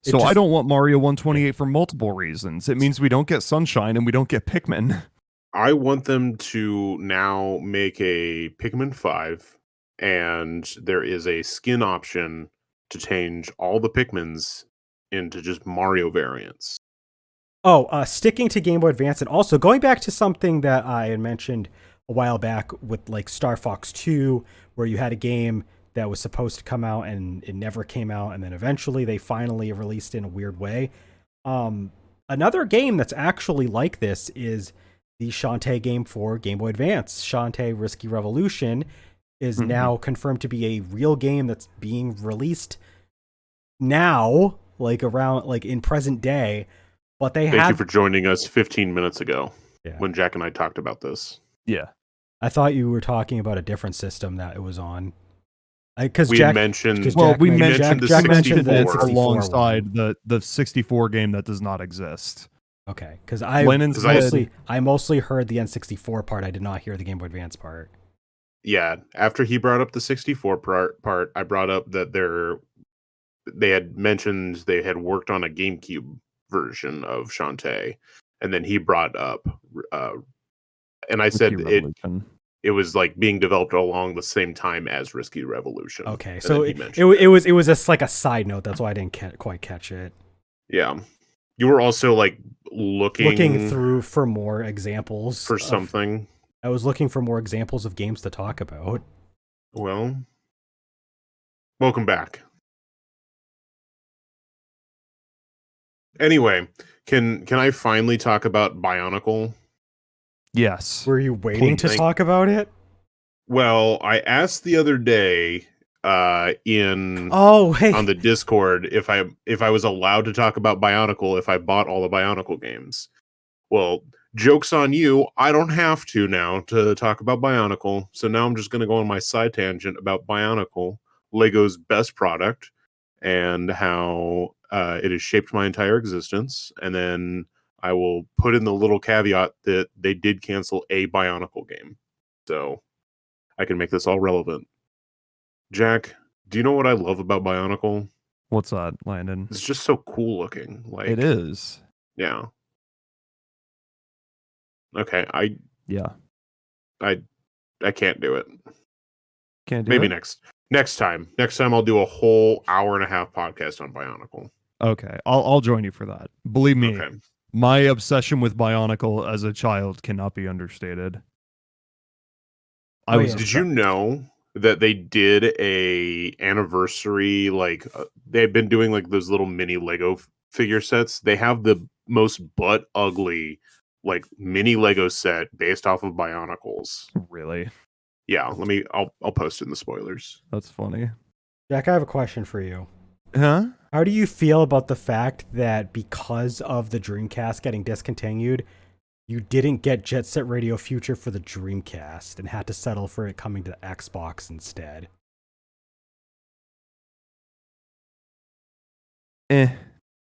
So I don't want Mario 128 for multiple reasons. It means we don't get Sunshine and we don't get Pikmin. I want them to now make a Pikmin 5, and there is a skin option to change all the Pikmins into just Mario variants. Oh, sticking to Game Boy Advance, and also going back to something that I had mentioned a while back with like Star Fox 2, where you had a game that was supposed to come out and it never came out, and then eventually they finally released it in a weird way. Another game that's actually like this is the Shantae game for Game Boy Advance. Shantae Risky Revolution is now confirmed to be a real game that's being released now, like around, like in present day. But Thank you for joining us 15 minutes ago when Jack and I talked about this. Yeah. I thought you were talking about a different system that it was on. Because We had mentioned. because Well, Jack we mentioned the Jack mentioned 64 the N64 alongside one. the 64 game that does not exist. Okay, because Lennon said- I mostly heard the N64 part. I did not hear the Game Boy Advance part. Yeah, after he brought up the 64 part, I brought up that they had mentioned they had worked on a GameCube version of Shantae, and then he brought up, and I said Risky Revolution. it was like being developed along the same time as Risky Revolution. Okay, And so then he it mentioned was just like a side note. That's why I didn't quite catch it. Yeah, you were also like looking Through for more examples for something. I was looking for more examples of games to talk about. Well, welcome back. Anyway, can I finally talk about Bionicle? Yes. Were you waiting to Thank- talk about it? Well, I asked the other day in Oh, hey. on the Discord if I was allowed to talk about Bionicle if I bought all the Bionicle games. Well, joke's on you. I don't have to now to talk about Bionicle. So now I'm just going to go on my side tangent about Bionicle, Lego's best product, and how it has shaped my entire existence. And then I will put in the little caveat that they did cancel a Bionicle game. So I can make this all relevant. Jack, do you know what I love about Bionicle? What's that, Landon? It's just so cool looking. Like, It is. Yeah. Okay, Yeah. I can't do it. Can't do Maybe it? next time. Next time I'll do a whole hour and a half podcast on Bionicle. Okay. I'll join you for that. Believe me, Okay. my obsession with Bionicle as a child cannot be understated. Oh, yeah. Did you know that they did a anniversary, like they've been doing like those little mini Lego figure sets? They have the most butt ugly like mini Lego set based off of Bionicles. Really? Yeah, I'll post it in the spoilers. That's funny. Jack, I have a question for you. Huh? How do you feel about the fact that because of the Dreamcast getting discontinued, you didn't get Jet Set Radio Future for the Dreamcast and had to settle for it coming to the Xbox instead?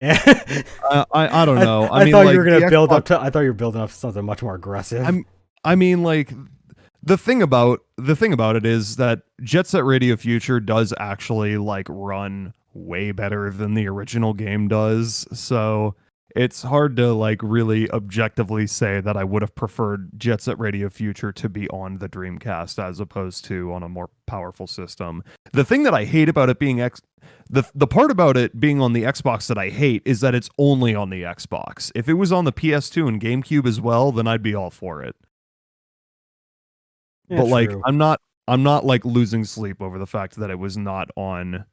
I don't know. I mean, thought like, you were gonna the build Xbox- up to. I thought you were building up to something much more aggressive. I mean, like, the thing about it is that Jet Set Radio Future does actually like run way better than the original game does. So it's hard to like really objectively say that I would have preferred Jet Set Radio Future to be on the Dreamcast as opposed to on a more powerful system. The thing that I hate about it being the part about it being on the Xbox that I hate is that it's only on the Xbox. If it was on the PS2 and GameCube as well, then I'd be all for it. Yeah, But like true. I'm not like losing sleep over the fact that it was not on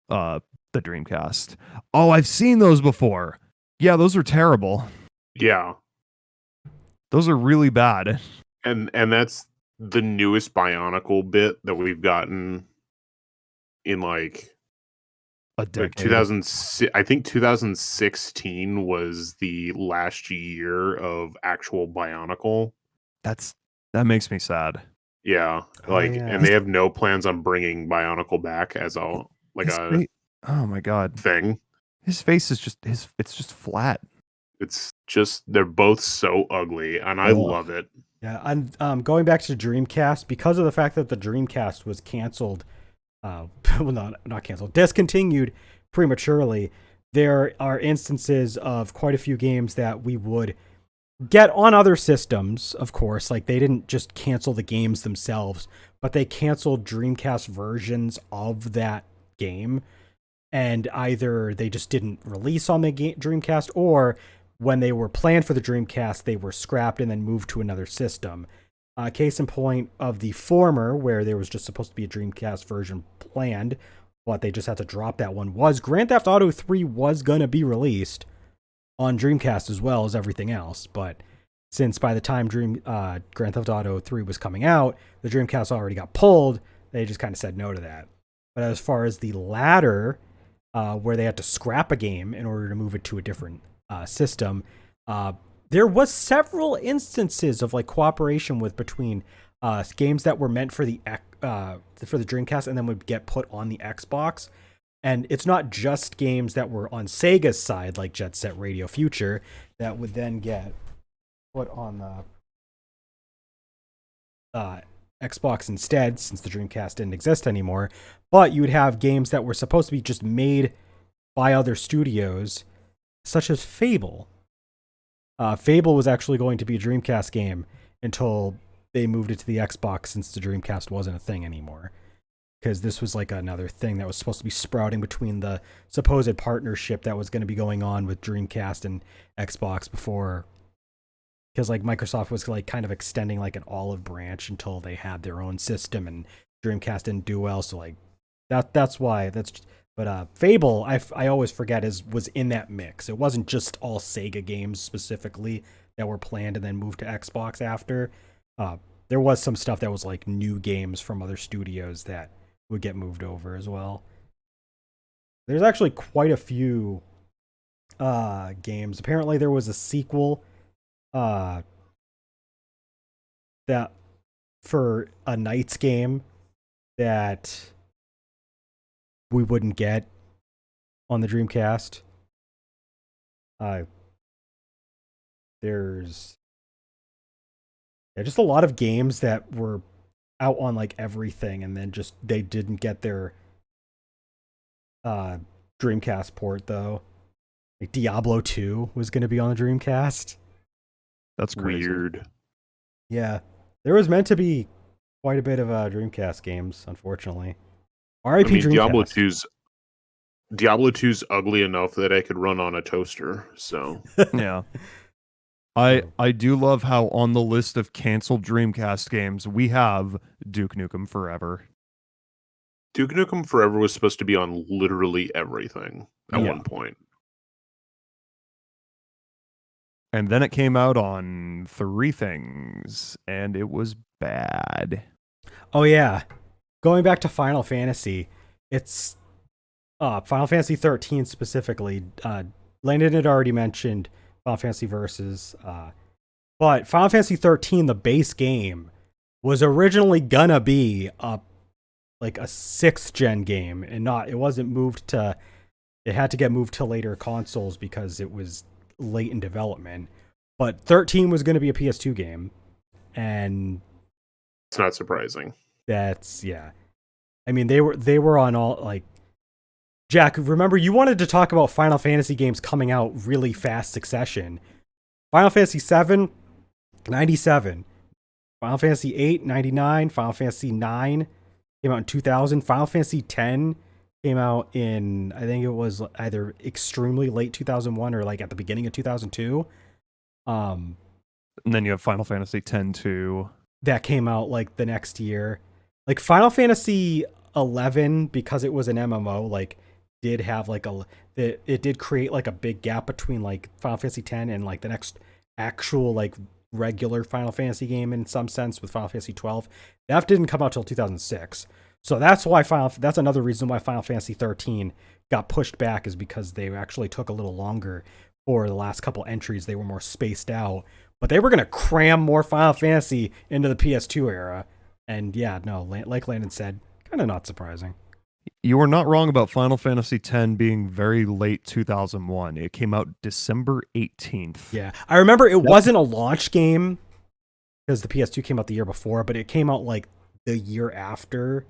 the Dreamcast. Oh, I've seen those before. Yeah, those are terrible. Yeah. Those are really bad. And that's the newest Bionicle bit that we've gotten in like A decade. 2000. I think 2016 was the last year of actual Bionicle. That makes me sad. Yeah, Oh, like, yeah. and they have no plans on bringing Bionicle back as a Oh my god. thing. His face is it's just flat. It's just they're both so ugly, and I Ugh. love it. Yeah, and going back to Dreamcast, because of the fact that the Dreamcast was canceled, well, not canceled, discontinued prematurely, there are instances of quite a few games that we would get on other systems, of course. Like, they didn't just cancel the games themselves, but they canceled Dreamcast versions of that game. And either they just didn't release on the Dreamcast, or when they were planned for the Dreamcast, they were scrapped and then moved to another system. Case in point of the former, where there was just supposed to be a Dreamcast version planned, but they just had to drop that one, was Grand Theft Auto 3 was going to be released on Dreamcast as well as everything else. But since by the time Grand Theft Auto 3 was coming out, the Dreamcast already got pulled, they just kind of said no to that. But as far as the latter, where they had to scrap a game in order to move it to a different system, there was several instances of like cooperation between games that were meant for the Dreamcast and then would get put on the Xbox. And it's not just games that were on Sega's side, like Jet Set Radio Future, that would then get put on the Xbox instead, since the Dreamcast didn't exist anymore. But you would have games that were supposed to be just made by other studios, such as Fable. Fable was actually going to be a Dreamcast game until they moved it to the Xbox, since the Dreamcast wasn't a thing anymore. Because this was like another thing that was supposed to be sprouting between the supposed partnership that was going to be going on with Dreamcast and Xbox before. Because like Microsoft was like kind of extending like an olive branch until they had their own system, and Dreamcast didn't do well. So like that's why that's. But Fable, I always forget, was in that mix. It wasn't just all Sega games specifically that were planned and then moved to Xbox after. There was some stuff that was like new games from other studios that would get moved over as well. There's actually quite a few games. Apparently there was a sequel that for a Knights game that we wouldn't get on the Dreamcast. There's just a lot of games that were out on like everything, and then just they didn't get their Dreamcast port though. Like Diablo 2 was going to be on the Dreamcast. That's crazy. Weird. Yeah, there was meant to be quite a bit of Dreamcast games, unfortunately. R.I.P. Dreamcast. Diablo 2's ugly enough that I could run on a toaster. So Yeah. I do love how on the list of canceled Dreamcast games we have Duke Nukem Forever. Duke Nukem Forever was supposed to be on literally everything at one point. And then it came out on 3 things, and it was bad. Oh yeah. Going back to Final Fantasy, it's Final Fantasy 13 specifically. Landon had already mentioned Final Fantasy Versus, but Final Fantasy 13, the base game, was originally gonna be like a 6th gen game, and it wasn't moved to. It had to get moved to later consoles because it was late in development. But 13 was going to be a PS2 game, and it's not surprising. That's I mean, they were on all like. Jack, remember you wanted to talk about Final Fantasy games coming out really fast succession. Final Fantasy 7, 97. Final Fantasy 8, 99. Final Fantasy 9 came out in 2000. Final Fantasy 10 came out in, I think it was either extremely late 2001 or like at the beginning of 2002. And then you have Final Fantasy X-2. That came out like the next year. Like Final Fantasy 11, because it was an MMO, like did have like it did create like a big gap between like Final Fantasy X and like the next actual like regular Final Fantasy game in some sense with Final Fantasy 12. That didn't come out till 2006. So that's why that's another reason why Final Fantasy 13 got pushed back, is because they actually took a little longer for the last couple entries. They were more spaced out, but they were going to cram more Final Fantasy into the PS2 era. And yeah, no, like Landon said, kind of not surprising. You were not wrong about Final Fantasy X being very late 2001. It came out December 18th. Yeah, I remember it wasn't a launch game because the PS2 came out the year before, but it came out like the year after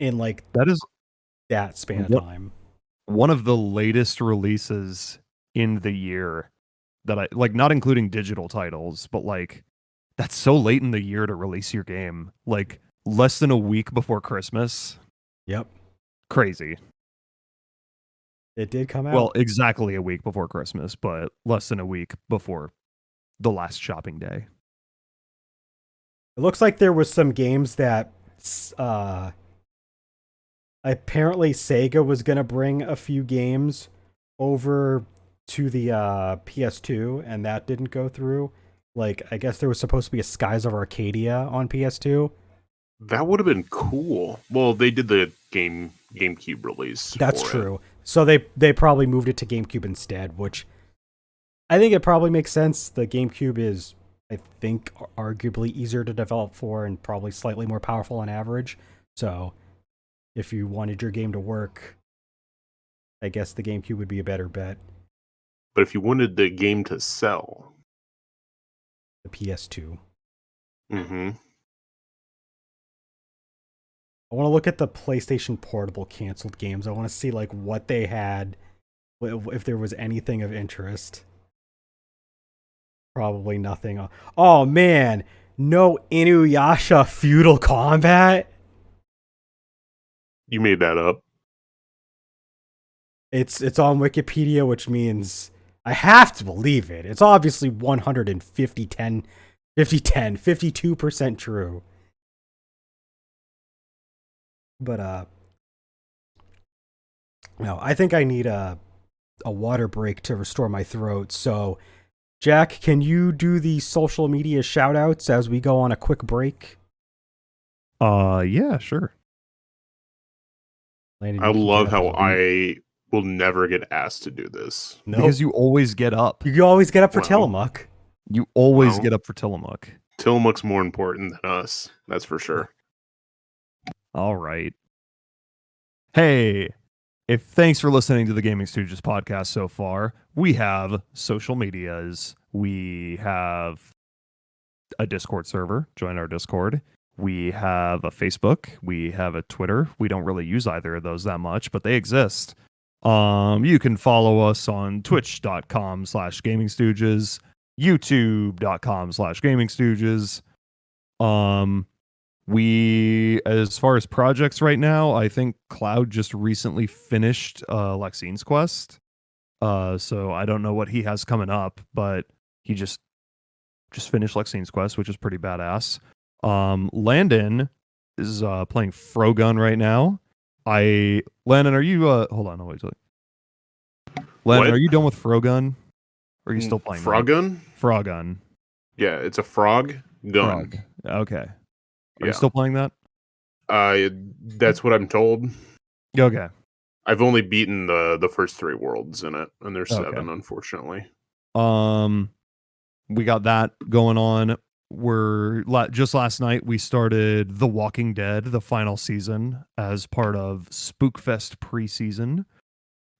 in like that span of time. One of the latest releases in the year that I like, not including digital titles, but like that's so late in the year to release your game. Like less than a week before Christmas. Yep. Crazy. It did come out. Well, exactly a week before Christmas, but less than a week before the last shopping day. It looks like there was some games that apparently Sega was going to bring a few games over to the PS2, and that didn't go through. Like, I guess there was supposed to be a Skies of Arcadia on PS2. That would have been cool. Well, they did the GameCube release. That's true. So they probably moved it to GameCube instead, which I think it probably makes sense. The GameCube is I think arguably easier to develop for and probably slightly more powerful on average. So if you wanted your game to work, I guess the GameCube would be a better bet. But if you wanted the game to sell, The PS2. mm-hmm. I want to look at the PlayStation Portable canceled games. I want to see like what they had, if there was anything of interest. Probably nothing. Oh man, no Inuyasha feudal combat. You made that up. It's on Wikipedia, which means I have to believe it. It's obviously 52% true. But no, I think I need a water break to restore my throat. So, Jack, can you do the social media shout outs as we go on a quick break? Yeah, sure. Landon, I you keep it love up how as well. I will never get asked to do this. Nope. Because you always get up. You always get up for Wow. Tillamook. You always Well. get up for Tillamook. Tillamook's more important than us. That's for sure. All right. Hey, if thanks for listening to the Gaming Stooges podcast so far. We have social medias. We have a Discord server. Join our Discord. We have a Facebook. We have a Twitter. We don't really use either of those that much, but they exist. You can follow us on twitch.com/gamingstooges, youtube.com/gamingstooges. We, as far as projects right now, I think Cloud just recently finished Lexine's Quest. So I don't know what he has coming up, but he just finished Lexine's Quest, which is pretty badass. Landon is playing Frogun right now. Landon, are you hold on, wait. Landon, What? are you done with Frogun? Or are you still playing Frogun? Frogun. Yeah, it's a frog gun. Frog. Okay. Are Yeah. you still playing that? That's what I'm told. Okay. I've only beaten the first 3 worlds in it, and there's Okay. 7, unfortunately. We got that going on. Just last night we started The Walking Dead, the final season, as part of Spookfest preseason,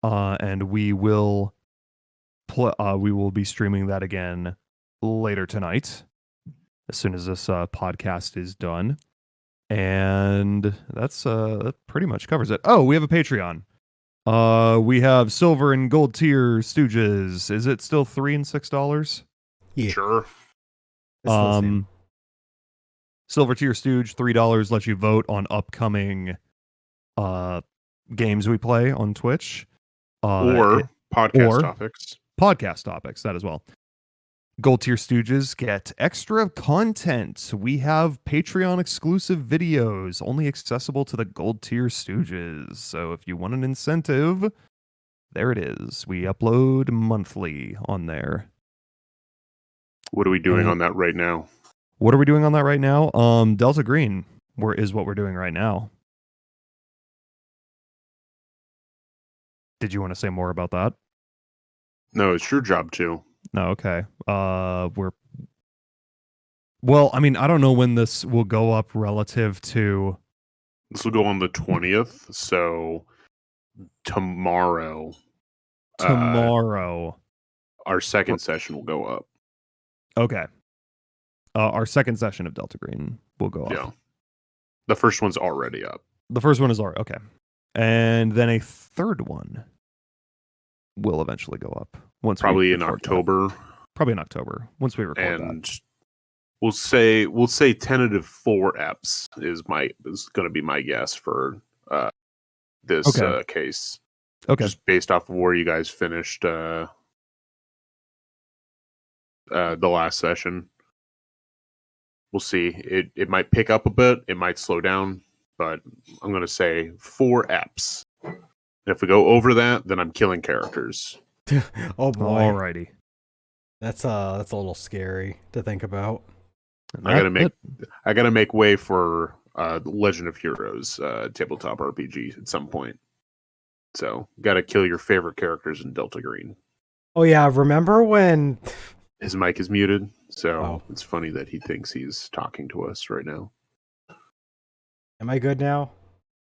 and we will be streaming that again later tonight, as soon as this podcast is done. And that pretty much covers it. Oh, we have a Patreon. We have silver and gold tier Stooges. Is it still $3 and $6? Yeah. Sure. It's the same. Silver tier Stooge, $3 lets you vote on upcoming games we play on Twitch. Or podcast topics. Podcast topics, that as well. Gold tier Stooges get extra content. We have Patreon exclusive videos only accessible to the gold tier Stooges. So if you want an incentive, there it is. We upload monthly on there. What are we doing on that right now? What are we doing on that right now? Delta Green is what we're doing right now. Did you want to say more about that? No, it's your job too. No, okay. I mean, I don't know when this will go up relative to. This will go on the 20th, so tomorrow. Our second session will go up. Okay. Our second session of Delta Green will go up. Yeah. The first one's already up. The first one is already okay. And then a third one will eventually go up once probably in October. Probably in October once we record and that. We'll say tentative 4 eps is going to be my guess for this case. Okay. Just based off of where you guys finished the last session. We'll see. It might pick up a bit. It might slow down, but I'm going to say 4 eps. And if we go over that, then I'm killing characters. Oh boy. Alrighty. That's a little scary to think about. I gotta make way for Legend of Heroes tabletop RPG at some point. So gotta kill your favorite characters in Delta Green. Oh yeah, remember when His mic is muted. So Oh. it's funny that he thinks he's talking to us right now. Am I good now?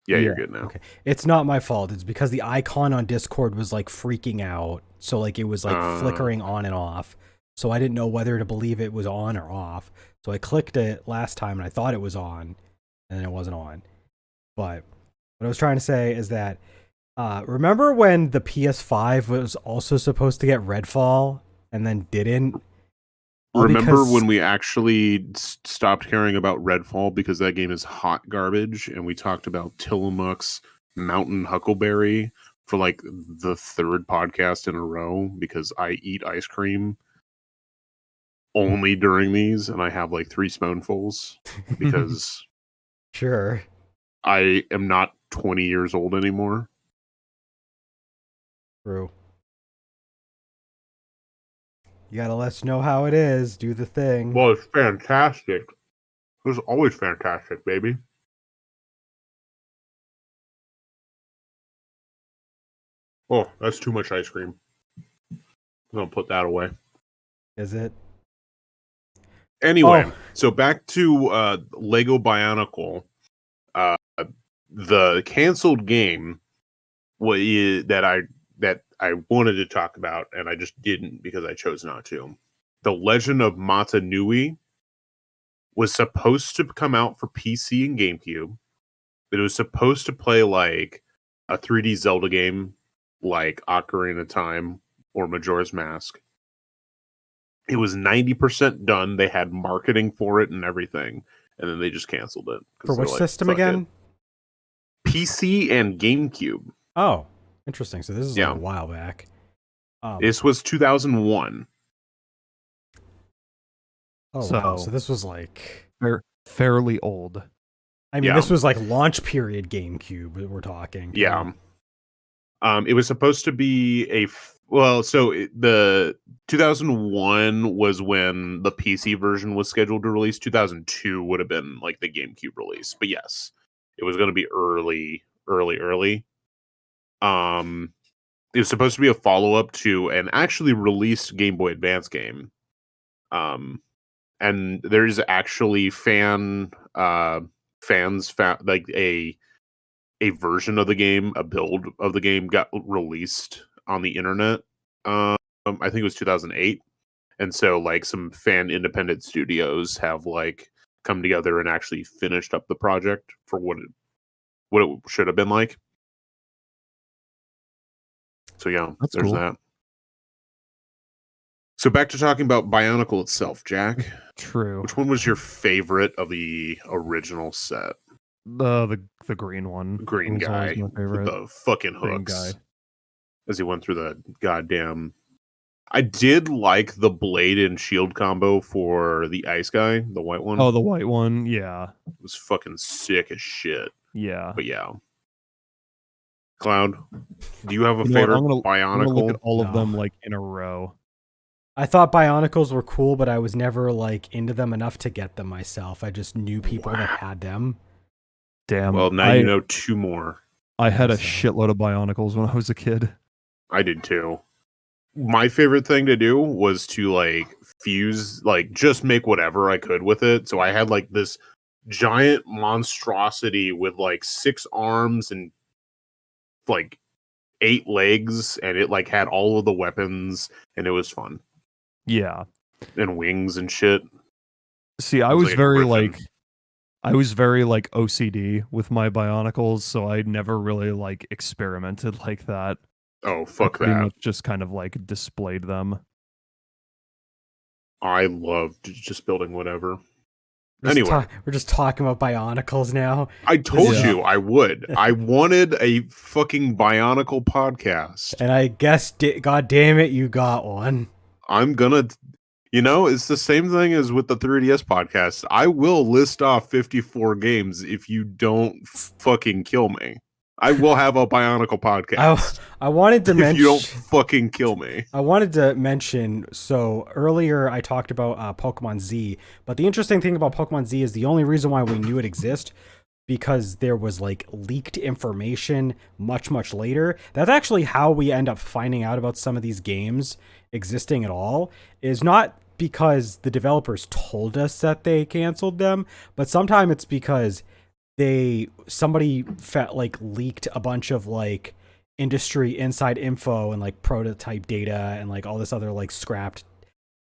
Yeah, Yeah. you're good now. Okay. It's not my fault. It's because the icon on Discord was like freaking out. So like it was like flickering on and off. So I didn't know whether to believe it was on or off. So I clicked it last time and I thought it was on, and then it wasn't on. But what I was trying to say is that remember when the PS5 was also supposed to get Redfall and then didn't? Remember when we actually stopped caring about Redfall because that game is hot garbage, and we talked about Tillamook's Mountain Huckleberry for like the third podcast in a row because I eat ice cream only during these, and I have like 3 spoonfuls because Sure. I am not 20 years old anymore. True. You gotta let us know how it is. Do the thing. Well, it's fantastic. It was always fantastic, baby. Oh, that's too much ice cream. I'm gonna put that away. Is it? Anyway, Oh. so back to Lego Bionicle. The canceled game that I wanted to talk about, and I just didn't because I chose not to. The Legend of Mata Nui was supposed to come out for PC and GameCube. It was supposed to play like a 3D Zelda game, like Ocarina of Time or Majora's Mask. It was 90% done. They had marketing for it and everything, and then they just canceled it. For which system again? PC and GameCube. Oh, interesting. So this is like a while back. This was 2001. Oh, wow. So this was like fairly old. I mean, this was like launch period GameCube we're talking. Yeah. It was supposed to be the 2001 was when the PC version was scheduled to release. 2002 would have been like the GameCube release. But yes, it was going to be early. It was supposed to be a follow-up to an actually released Game Boy Advance game. And there's actually fans found like a version of the game, a build of the game got released on the internet. I think it was 2008. And so like some fan independent studios have like come together and actually finished up the project for what it should have been like. So yeah, that's there's cool. that. So back to talking about Bionicle itself, Jack. True. Which one was your favorite of the original set? The green one. Green guy with the fucking hooks. As he went through the goddamn. I did like the blade and shield combo for the ice guy, the white one. Oh, the white one, yeah. It was fucking sick as shit. Yeah. But yeah. Cloud, do you have a favorite Bionicle? I'm gonna look at all of them like in a row. I thought Bionicles were cool, but I was never like into them enough to get them myself. I just knew people that had them. Damn. Well, now you know 2 more. I had a shitload of Bionicles when I was a kid. I did too. My favorite thing to do was to like fuse, like just make whatever I could with it. So I had like this giant monstrosity with like 6 arms and like 8 legs, and it like had all of the weapons, and it was fun. Yeah. And wings and shit. See, I was very OCD with my Bionicles, so I never really like experimented like that. Oh, fuck that. Pretty much just kind of like displayed them. I loved just building whatever. Anyway, we're just talking about Bionicles now. I told you I would. I wanted a fucking Bionicle podcast. And I guess, god damn it, you got one. I'm gonna, it's the same thing as with the 3DS podcast. I will list off 54 games if you don't fucking kill me. I will have a Bionicle podcast. I wanted to mention... If you don't fucking kill me. I wanted to mention, so earlier I talked about Pokemon Z, but the interesting thing about Pokemon Z is the only reason why we knew it exists because there was like leaked information much, much later. That's actually how we end up finding out about some of these games existing at all, is not because the developers told us that they canceled them, but sometimes it's because somebody leaked a bunch of like industry inside info and like prototype data and like all this other like scrapped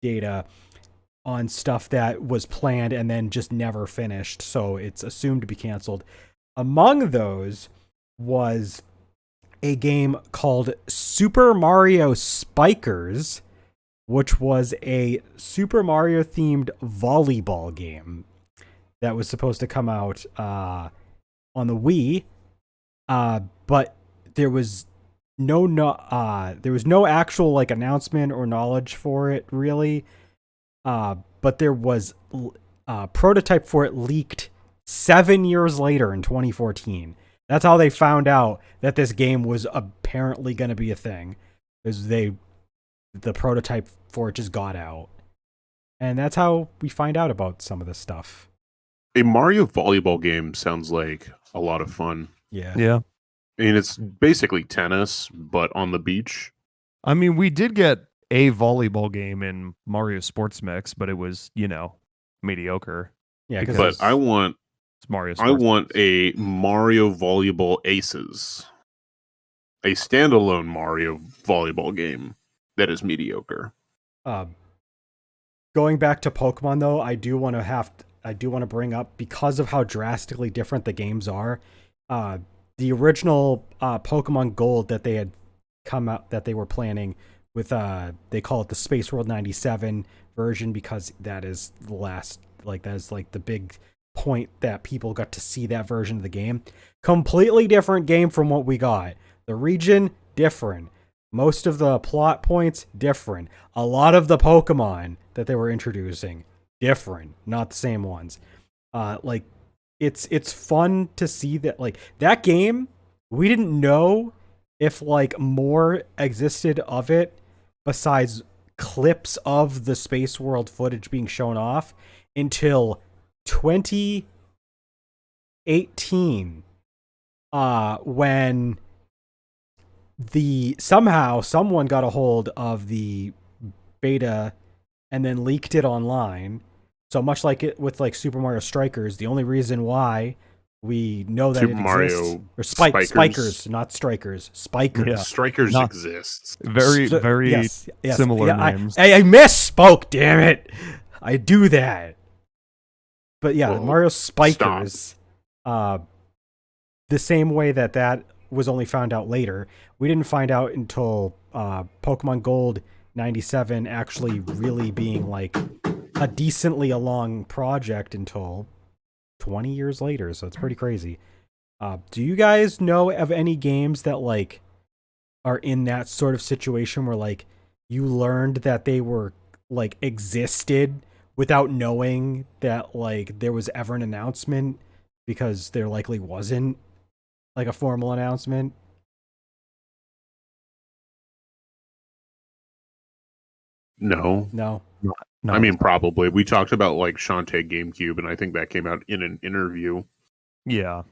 data on stuff that was planned and then just never finished, so it's assumed to be canceled. Among those was a game called Super Mario Spikers, which was a Super Mario themed volleyball game that was supposed to come out on the Wii, but there was no actual like announcement or knowledge for it really. But there was a prototype for it leaked 7 years later in 2014. That's how they found out that this game was apparently going to be a thing. Is the prototype for it just got out, and that's how we find out about some of this stuff. A Mario volleyball game sounds like a lot of fun. Yeah. I mean, it's basically tennis, but on the beach. I mean, we did get a volleyball game in Mario Sports Mix, but it was, mediocre. Yeah, but I want it's Mario. I want a Mario Volleyball Aces, a standalone Mario volleyball game that is mediocre. Going back to Pokemon though, I do want to bring up, because of how drastically different the games are, the original Pokemon Gold that they had come out that they were planning with they call it the Space World 97 version, because that is the last, like that is like the big point that people got to see that version of the game. Completely different game from what we got. The region different. Most of the plot points different. A lot of the Pokemon that they were introducing different, not the same ones. Like it's fun to see that, like, that game, we didn't know if like more existed of it besides clips of the Space World footage being shown off until 2018, when someone got a hold of the beta and then leaked it online. So much like it with like Super Mario Strikers, the only reason why we know that Super it Mario exists, or Spikers, not Strikers, Spikers. Yeah. Strikers Not- exists. Very Yes. similar Yeah, names. I misspoke, damn it. I do that. But yeah, Well, Mario Spikers, the same way that was only found out later. We didn't find out until Pokemon Gold 97 actually really being like a decently along project until 20 years later. So it's pretty crazy. Do you guys know of any games that like are in that sort of situation where like you learned that they were like existed without knowing that like there was ever an announcement, because there likely wasn't like a formal announcement? No. No. No. I mean, probably. We talked about like Shantae GameCube, and I think that came out in an interview. yeah.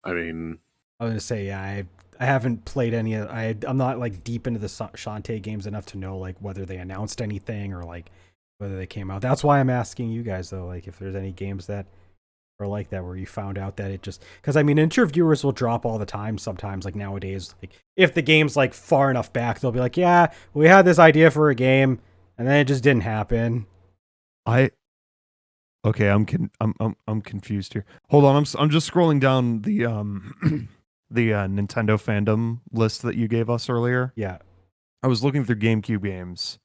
I mean, I was gonna say, yeah, I haven't played any of. I'm not like deep into the Shantae games enough to know like whether they announced anything or like whether they came out. That's why I'm asking you guys though, like if there's any games that are like that where you found out that it just, because I mean interviewers will drop all the time sometimes, like nowadays, like if the game's like far enough back, they'll be like, yeah, we had this idea for a game and then it just didn't happen. Okay, I'm confused here. Hold on, I'm just scrolling down the the Nintendo fandom list that you gave us earlier. Yeah. I was looking through GameCube games.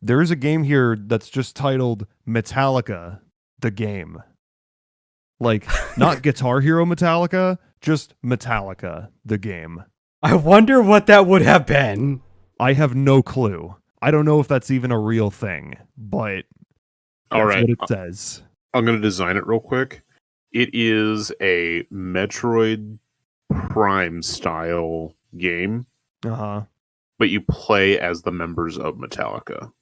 There is a game here that's just titled Metallica, the game. Like, not Guitar Hero Metallica, just Metallica, the game. I wonder what that would have been. I have no clue. I don't know if that's even a real thing, but all that's right. what it says. I'm going to design it real quick. It is a Metroid Prime style game, Uh-huh. but you play as the members of Metallica.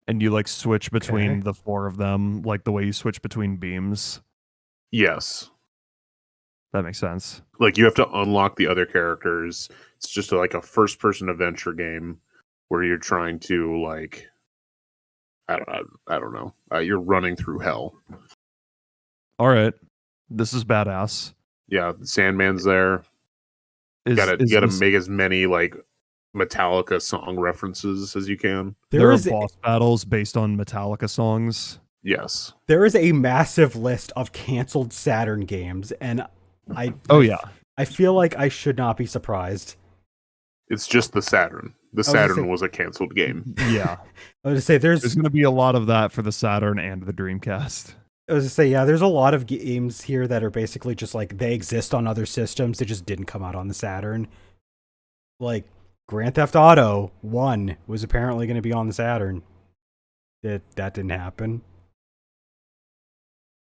And you like switch between Okay. the four of them, like the way you switch between beams. Yes. That makes sense. Like you have to unlock the other characters. It's just like a first person adventure game where you're trying to like, I don't know. You're running through hell. All right, this is badass. Yeah, the Sandman's there. Is You gotta this, make as many like Metallica song references as you can. there are boss battles based on Metallica songs? Yes. There is a massive list of canceled Saturn games, and I feel like I should not be surprised. It's just the Saturn. The Saturn was a canceled game. Yeah. I was to say There's going to be a lot of that for the Saturn and the Dreamcast. I was to say, yeah, there's a lot of games here that are basically just like they exist on other systems. They just didn't come out on the Saturn. Like Grand Theft Auto 1 was apparently going to be on the Saturn. That didn't happen.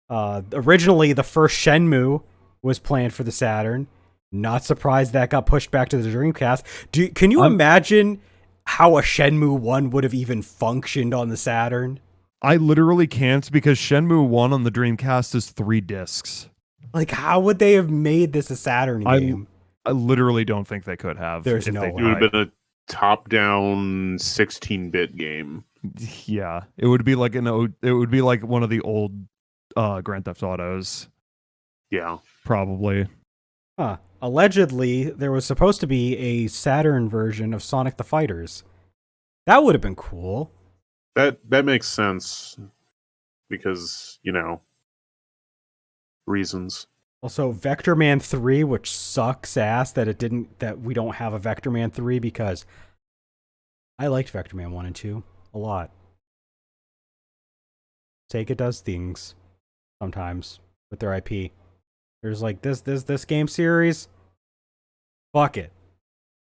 Originally, the first Shenmue was planned for the Saturn. Not surprised that got pushed back to the Dreamcast. Can you imagine how a Shenmue 1 would have even functioned on the Saturn? I literally can't, because Shenmue 1 on the Dreamcast is 3 discs. Like, how would they have made this a Saturn game? I literally don't think they could have. There's no way. It would have been a top-down 16-bit game. Yeah, it would be like one of the old Grand Theft Autos. Yeah, probably. Huh. Allegedly, there was supposed to be a Saturn version of Sonic the Fighters. That would have been cool. That makes sense because, reasons. Also, Vector Man 3, which sucks ass that we don't have a Vector Man 3, because I liked Vector Man 1 and 2 a lot. Sega does things sometimes with their IP. There's like this game series. Fuck it.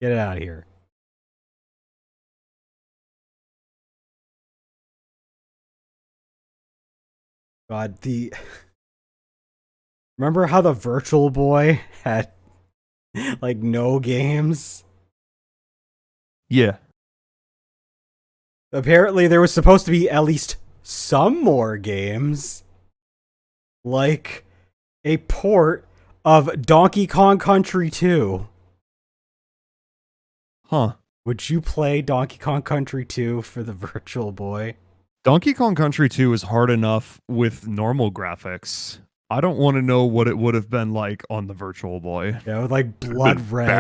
Get it out of here. God, remember how the Virtual Boy had like no games? Yeah. Apparently there was supposed to be at least some more games. Like a port of Donkey Kong Country 2. Huh. Would you play Donkey Kong Country 2 for the Virtual Boy? Donkey Kong Country 2 is hard enough with normal graphics. I don't want to know what it would have been like on the Virtual Boy. Yeah, with like blood red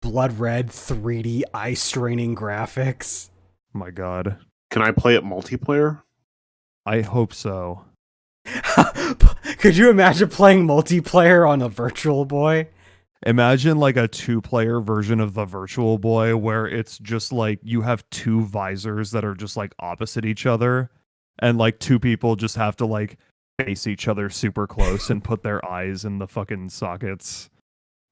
3D eye straining graphics. My God. Can I play it multiplayer? I hope so. Could you imagine playing multiplayer on a Virtual Boy? Imagine like a 2-player version of the Virtual Boy where it's just like you have 2 visors that are just like opposite each other, and like 2 people just have to like face each other super close and put their eyes in the fucking sockets.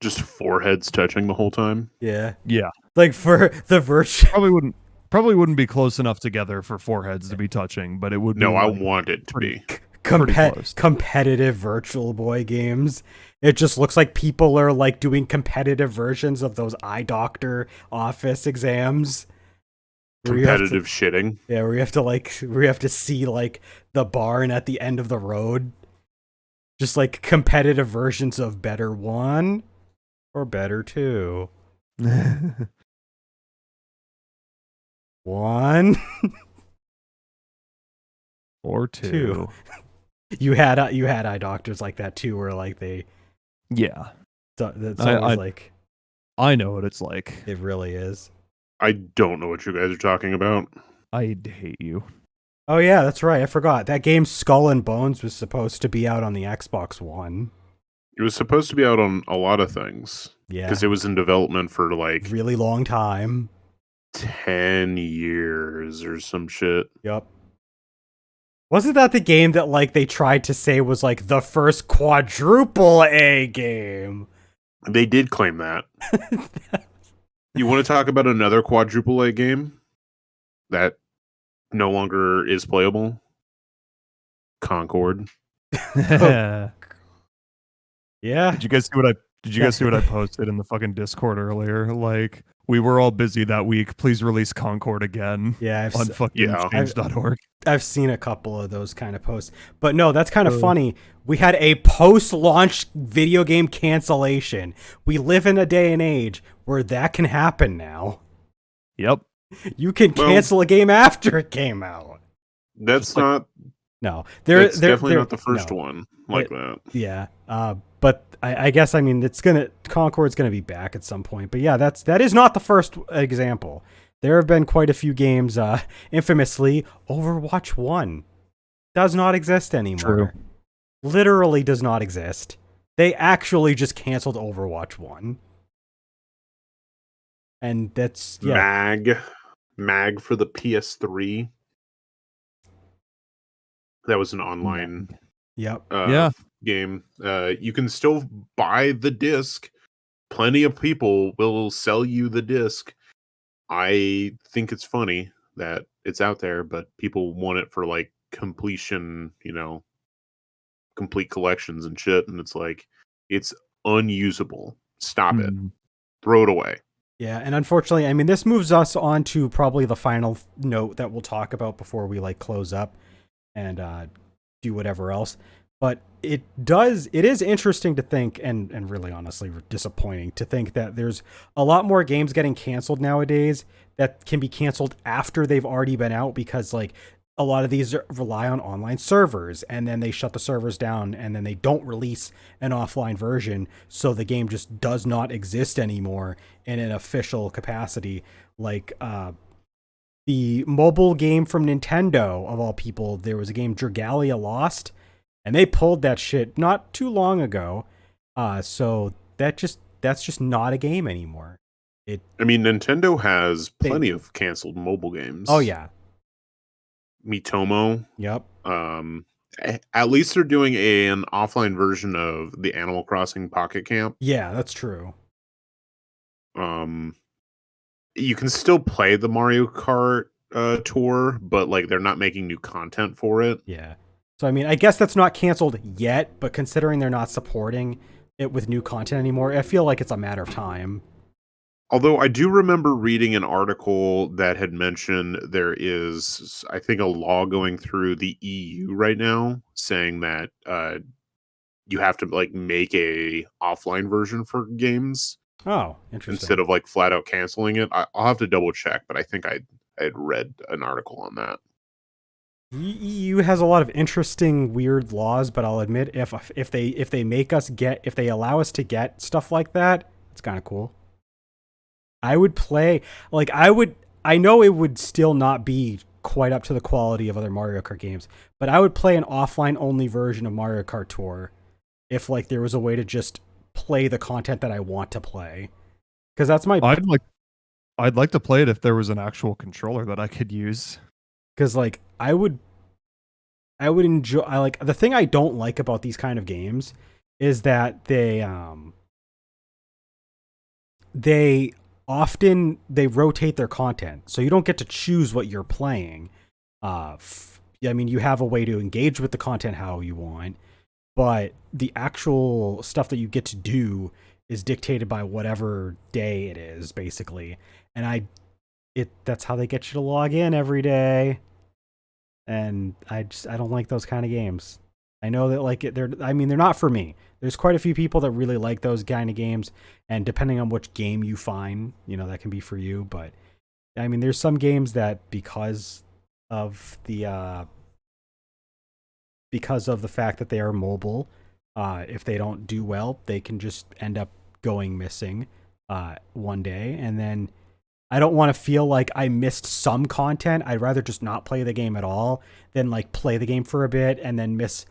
Just foreheads touching the whole time? Yeah. Yeah. Like for the Virtual... Probably wouldn't be close enough together for foreheads to be touching, but it would be. No, like, I want it to be. Competitive Virtual Boy games. It just looks like people are like doing competitive versions of those eye doctor office exams. Competitive shitting. Yeah, where you have to see like the barn at the end of the road. Just like competitive versions of Better 1 or Better 2. 1 or 2. You had eye doctors like that too, where like they. Yeah. That's always like. I know what it's like. It really is. I don't know what you guys are talking about. I hate you. Oh yeah, that's right. I forgot. That game Skull and Bones was supposed to be out on the Xbox One. It was supposed to be out on a lot of things. Yeah. Because it was in development for like really long time. 10 years or some shit. Yep. Wasn't that the game that like they tried to say was like the first quadruple A game? They did claim that. You want to talk about another quadruple A game that no longer is playable? Concord. Yeah. Did you guys see what I posted in the fucking Discord earlier? Like, we were all busy that week. Please release Concord again. Yeah, on fucking change.org. I've seen a couple of those kind of posts. But no, that's kind of funny. We had a post-launch video game cancellation. We live in a day and age where that can happen now. Yep. You can cancel a game after it came out. That's like- not. No, That's definitely not the first one like It- that. Yeah, but I guess I mean Concord's gonna be back at some point. But yeah, that is not the first example. There have been quite a few games. Infamously, Overwatch 1 does not exist anymore. True. Literally does not exist. They actually just canceled Overwatch 1. And that's Mag for the PS3. That was an online Yep. game. You can still buy the disc. Plenty of people will sell you the disc. I think it's funny that it's out there, but people want it for like completion, complete collections and shit. And it's like, it's unusable. Stop it. Throw it away. Yeah, and unfortunately, I mean, this moves us on to probably the final note that we'll talk about before we like close up and do whatever else. But it is interesting to think, and really honestly disappointing to think that there's a lot more games getting canceled nowadays that can be canceled after they've already been out, because like a lot of these rely on online servers, and then they shut the servers down, and then they don't release an offline version, so the game just does not exist anymore in an official capacity. Like the mobile game from Nintendo, of all people, there was a game, Dragalia Lost, and they pulled that shit not too long ago. So that's just not a game anymore. I mean, Nintendo has plenty of canceled mobile games. Oh yeah. Miitomo. Yep. At least they're doing an offline version of the Animal Crossing Pocket Camp. Yeah, that's true. You can still play the Mario Kart tour, but like they're not making new content for it. Yeah. So I mean, I guess that's not canceled yet, but considering they're not supporting it with new content anymore, I feel like it's a matter of time. Although I do remember reading an article that had mentioned there is, I think, a law going through the EU right now saying that you have to like make a offline version for games. Oh, interesting. Instead of like flat out canceling it. I'll have to double check, but I think I had read an article on that. The EU has a lot of interesting, weird laws, but I'll admit if they allow us to get stuff like that, it's kind of cool. I would play, like I know it would still not be quite up to the quality of other Mario Kart games, but I would play an offline only version of Mario Kart Tour if like there was a way to just play the content that I want to play. Because that's my I'd like to play it if there was an actual controller that I could use. Because like I would enjoy. I like the thing I don't like about these kind of games is that they often rotate their content, so you don't get to choose what you're playing. I mean, you have a way to engage with the content how you want, but the actual stuff that you get to do is dictated by whatever day it is, basically. And that's how they get you to log in every day. And I don't like those kind of games. I know that they're not for me. There's quite a few people that really like those kind of games, and depending on which game you find, that can be for you. But I mean, there's some games that because of the fact that they are mobile, if they don't do well, they can just end up going missing one day, and then I don't want to feel like I missed some content. I'd rather just not play the game at all than like play the game for a bit and then miss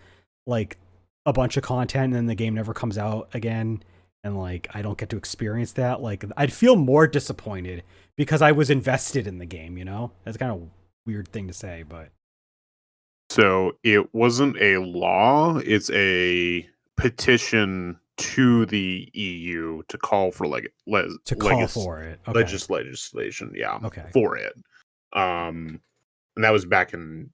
like a bunch of content and then the game never comes out again and like I don't get to experience that. Like I'd feel more disappointed because I was invested in the game, That's kind of a weird thing to say, but so it wasn't a law, it's a petition to the EU to call for like for it. Okay. Legislation, yeah. Okay. For it. And that was back in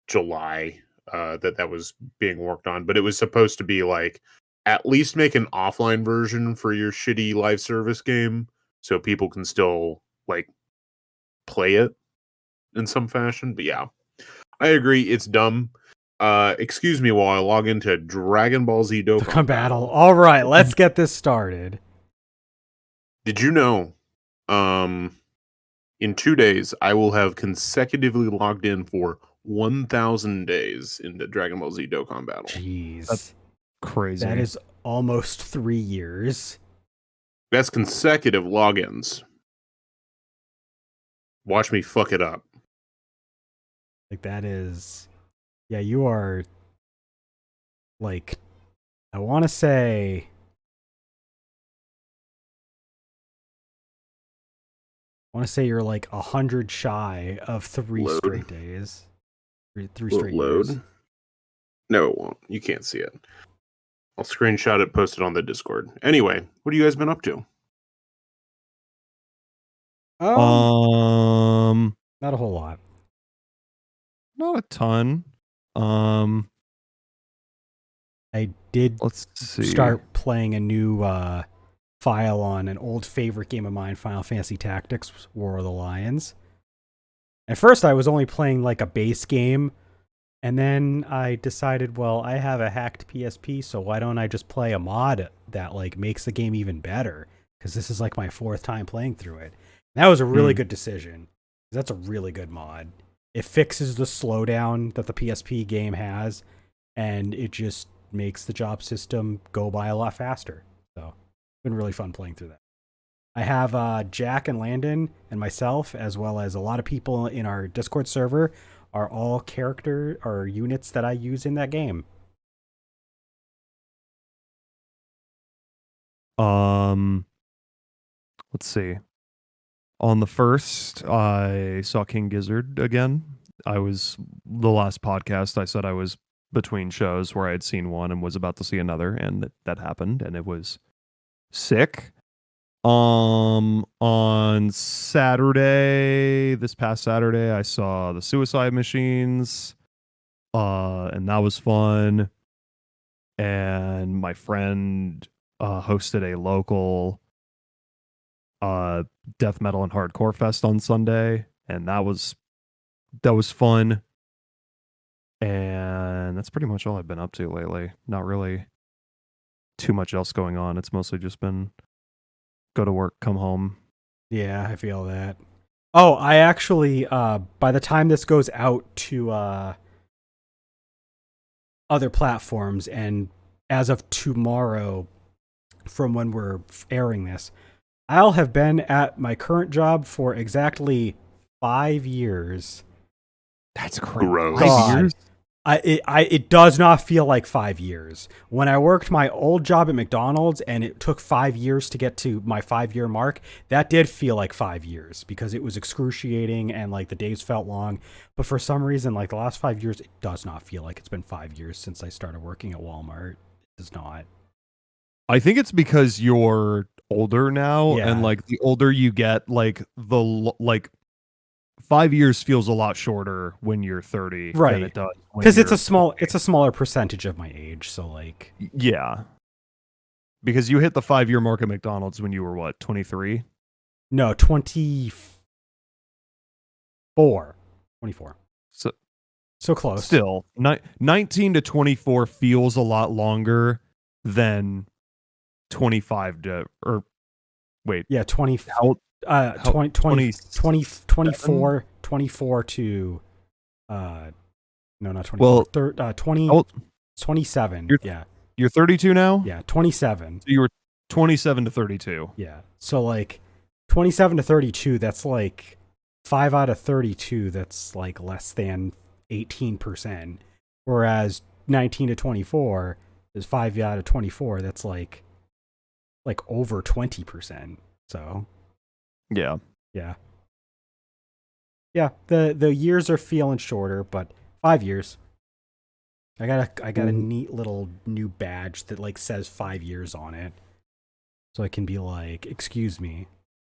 July that was being worked on, but it was supposed to be like at least make an offline version for your shitty live service game so people can still like play it in some fashion. But yeah, I agree, it's dumb. Excuse me while I log into Dragon Ball Z Dokkan Battle. All right, let's get this started. Did you know In 2 days, I will have consecutively logged in for 1,000 days into Dragon Ball Z Dokkan Battle. Jeez. That's crazy. That is almost 3 years. That's consecutive logins. Watch me fuck it up. Like, that is... Yeah, you are... Like, I want to say... you're like 100 shy of 3 Load. straight days. Three Will it straight years. load? No, it won't. You can't see it. I'll screenshot it, post it on the Discord. Anyway, what have you guys been up to? Um, Not a whole lot. not a ton. I did Let's see. start playing a new file on an old favorite game of mine, Final Fantasy Tactics, War of the Lions. At first, I was only playing like a base game, and then I decided, well, I have a hacked PSP, so why don't I just play a mod that like makes the game even better? Because this is like my 4th time playing through it. And that was a really good decision. That's a really good mod. It fixes the slowdown that the PSP game has, and it just makes the job system go by a lot faster. So it's been really fun playing through that. I have Jack and Landon and myself, as well as a lot of people in our Discord server, are all character or units that I use in that game. Let's see. On the first, I saw King Gizzard again. The last podcast, I said I was between shows where I had seen one and was about to see another, and that happened, and it was sick. On Saturday, this past Saturday, I saw the Suicide Machines, and that was fun. And my friend hosted a local death metal and hardcore fest on Sunday, and that was fun. And that's pretty much all I've been up to lately. Not really too much else going on. It's mostly just been go to work, come home. Yeah, I feel that. Oh, I actually, by the time this goes out to other platforms, and as of tomorrow, from when we're airing this, I'll have been at my current job for exactly 5 years. That's crazy. Gross. 5 years? It does not feel like 5 years. When I worked my old job at McDonald's and it took 5 years to get to my 5-year mark, that did feel like 5 years because it was excruciating and like the days felt long. But for some reason, like the last 5 years, it does not feel like it's been 5 years since I started working at Walmart. It does not. I think it's because you're older now, Yeah. and like the older you get, like 5 years feels a lot shorter when you're 30 Right. than it does Because it's you're a smaller percentage of my age, so like yeah. Because you hit the 5-year mark at McDonald's when you were what, 23? no, 24. So close. Still, 19 to 24 feels a lot longer than 25 to, or wait. Yeah, 20 How, 24 to no, not 24. Well, 27. Yeah. You're 32 now? Yeah, 27. So you were 27 to 32. Yeah. So like 27 to 32, that's like 5 out of 32, that's like less than 18%. Whereas 19 to 24 is 5 out of 24, that's like over 20%. So Yeah. yeah. Yeah, the years are feeling shorter, but 5 years. I got a neat little new badge that like says 5 years on it. So I can be like, "Excuse me.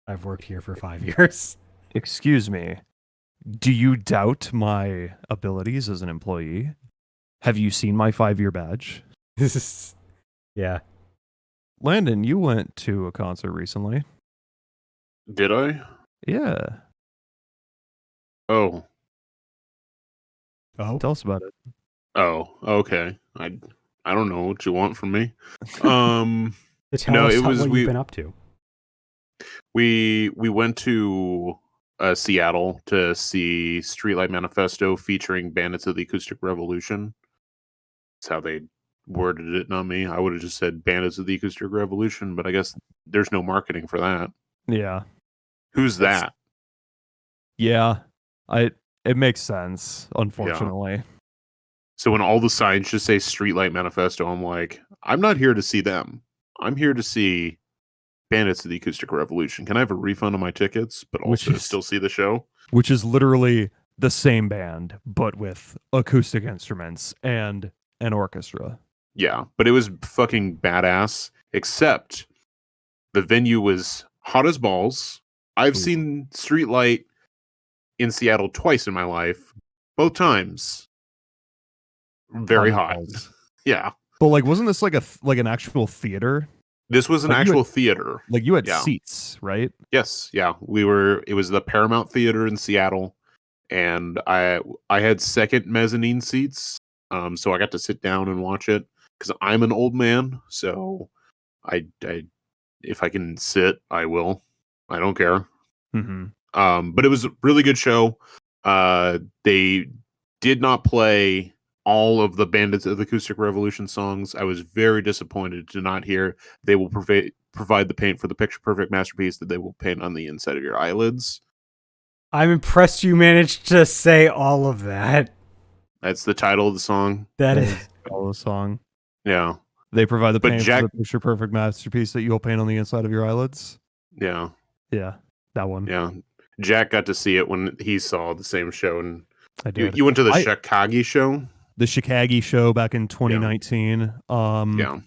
I've worked here for 5 years." Excuse me. Do you doubt my abilities as an employee? Have you seen my 5-year badge? Yeah. Landon, you went to a concert recently. Did I? Yeah. Oh. Tell us about it. Oh, okay. I don't know what you want from me. Tell us it was what you've been up to. We went to Seattle to see Streetlight Manifesto featuring Bandits of the Acoustic Revolution. That's how they worded it, not me. I would have just said Bandits of the Acoustic Revolution, but I guess there's no marketing for that. Yeah. Who's that? Yeah. It makes sense, unfortunately. Yeah. So when all the signs just say Streetlight Manifesto, I'm like, I'm not here to see them. I'm here to see Bandits of the Acoustic Revolution. Can I have a refund on my tickets, but also still see the show? Which is literally the same band, but with acoustic instruments and an orchestra. Yeah, but it was fucking badass, except the venue was hot as balls. I've seen Streetlight in Seattle twice in my life. Both times. Very hot. Yeah. But like, wasn't this like an actual theater? This was an actual theater. Like you had seats, right? Yes. Yeah. It was the Paramount Theater in Seattle. And I had second mezzanine seats. So I got to sit down and watch it because I'm an old man. So I if I can sit, I will. I don't care. Mm-hmm. But it was a really good show. They did not play all of the Bandits of the Acoustic Revolution songs. I was very disappointed to not hear They Will Provide the Paint for the Picture Perfect Masterpiece that they will paint on the inside of your eyelids. I'm impressed you managed to say all of that. That's the title of the song. That is all the song. Yeah. They provide the paint for the picture perfect masterpiece that you'll paint on the inside of your eyelids. Yeah. Yeah. That one. Yeah. Jack got to see it when he saw the same show, and I did. You went to the Chicago show? The Chicago show back in 2019. Yeah.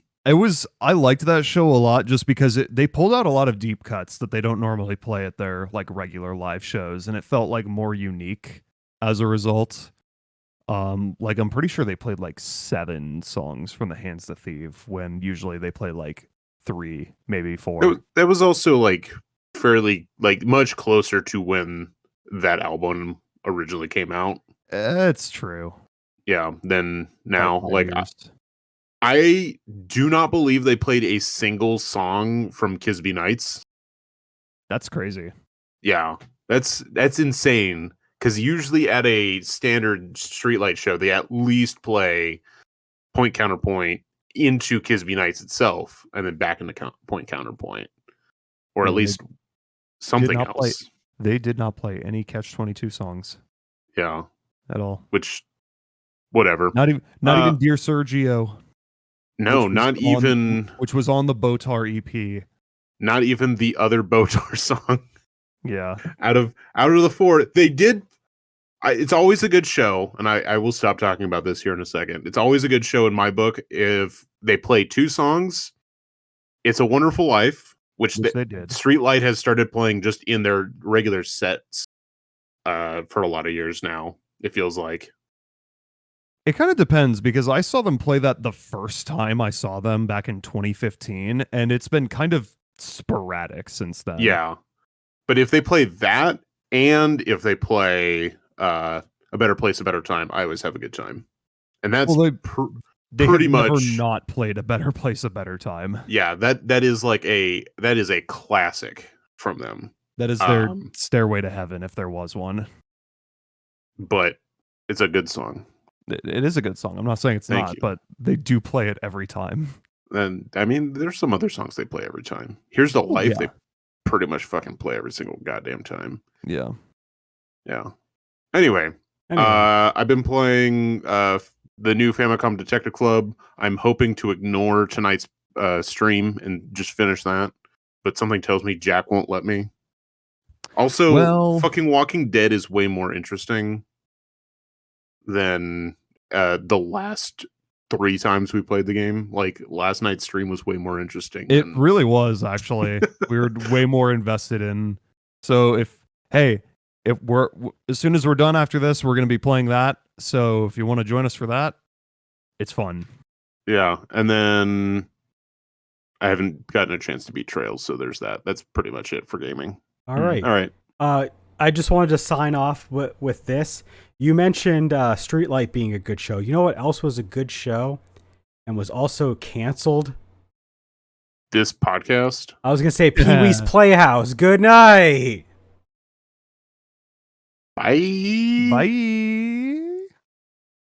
I liked that show a lot just because they pulled out a lot of deep cuts that they don't normally play at their like regular live shows, and it felt like more unique as a result. Like I'm pretty sure they played like 7 songs from The Hands That Thieve when usually they play like 3, maybe 4. That was also like fairly like much closer to when that album originally came out. It's true. Yeah, then now like I do not believe they played a single song from Kisby Nights. That's crazy. Yeah, that's insane. Because usually at a standard Streetlight show, they at least play point counterpoint into Kisby Nights itself, and then back into point counterpoint, or at least something else. They did not play any Catch-22 songs. Yeah, at all. Which, whatever. Not even Dear Sergio. No, not even. Which was on the Botar EP. Not even the other Botar song. Yeah. Out of the 4, they did. It's always a good show, and I will stop talking about this here in a second. It's always a good show in my book if they play 2 songs. It's a Wonderful Life, which they did. Streetlight has started playing just in their regular sets for a lot of years now, it feels like. It kind of depends, because I saw them play that the first time I saw them back in 2015, and it's been kind of sporadic since then. Yeah. But if they play that, and if they play A Better Place, A Better Time, I always have a good time. And that's they pretty much never not played A Better Place, A Better Time. Yeah, that is a classic from them. That is their Stairway to Heaven, if there was one. But it's a good song. It is a good song. I'm not saying it's not, but they do play it every time. And I mean, there's some other songs they play every time. Here's the Life. They pretty much fucking play every single goddamn time. Yeah. Yeah. Anyway. I've been playing the new Famicom Detective Club. I'm hoping to ignore tonight's stream and just finish that. But something tells me Jack won't let me. Also, fucking Walking Dead is way more interesting than the last 3 times we played the game. Like, last night's stream was way more interesting. It really was, actually. We were way more invested in. So if we're as soon as we're done after this, we're going to be playing that. So if you want to join us for that, it's fun. Yeah, and then I haven't gotten a chance to beat Trails, so there's that. That's pretty much it for gaming. All right. All right. I just wanted to sign off with this. You mentioned Streetlight being a good show. You know what else was a good show and was also canceled? This podcast? I was going to say Pee-wee's Playhouse. Good night. Bye. Bye.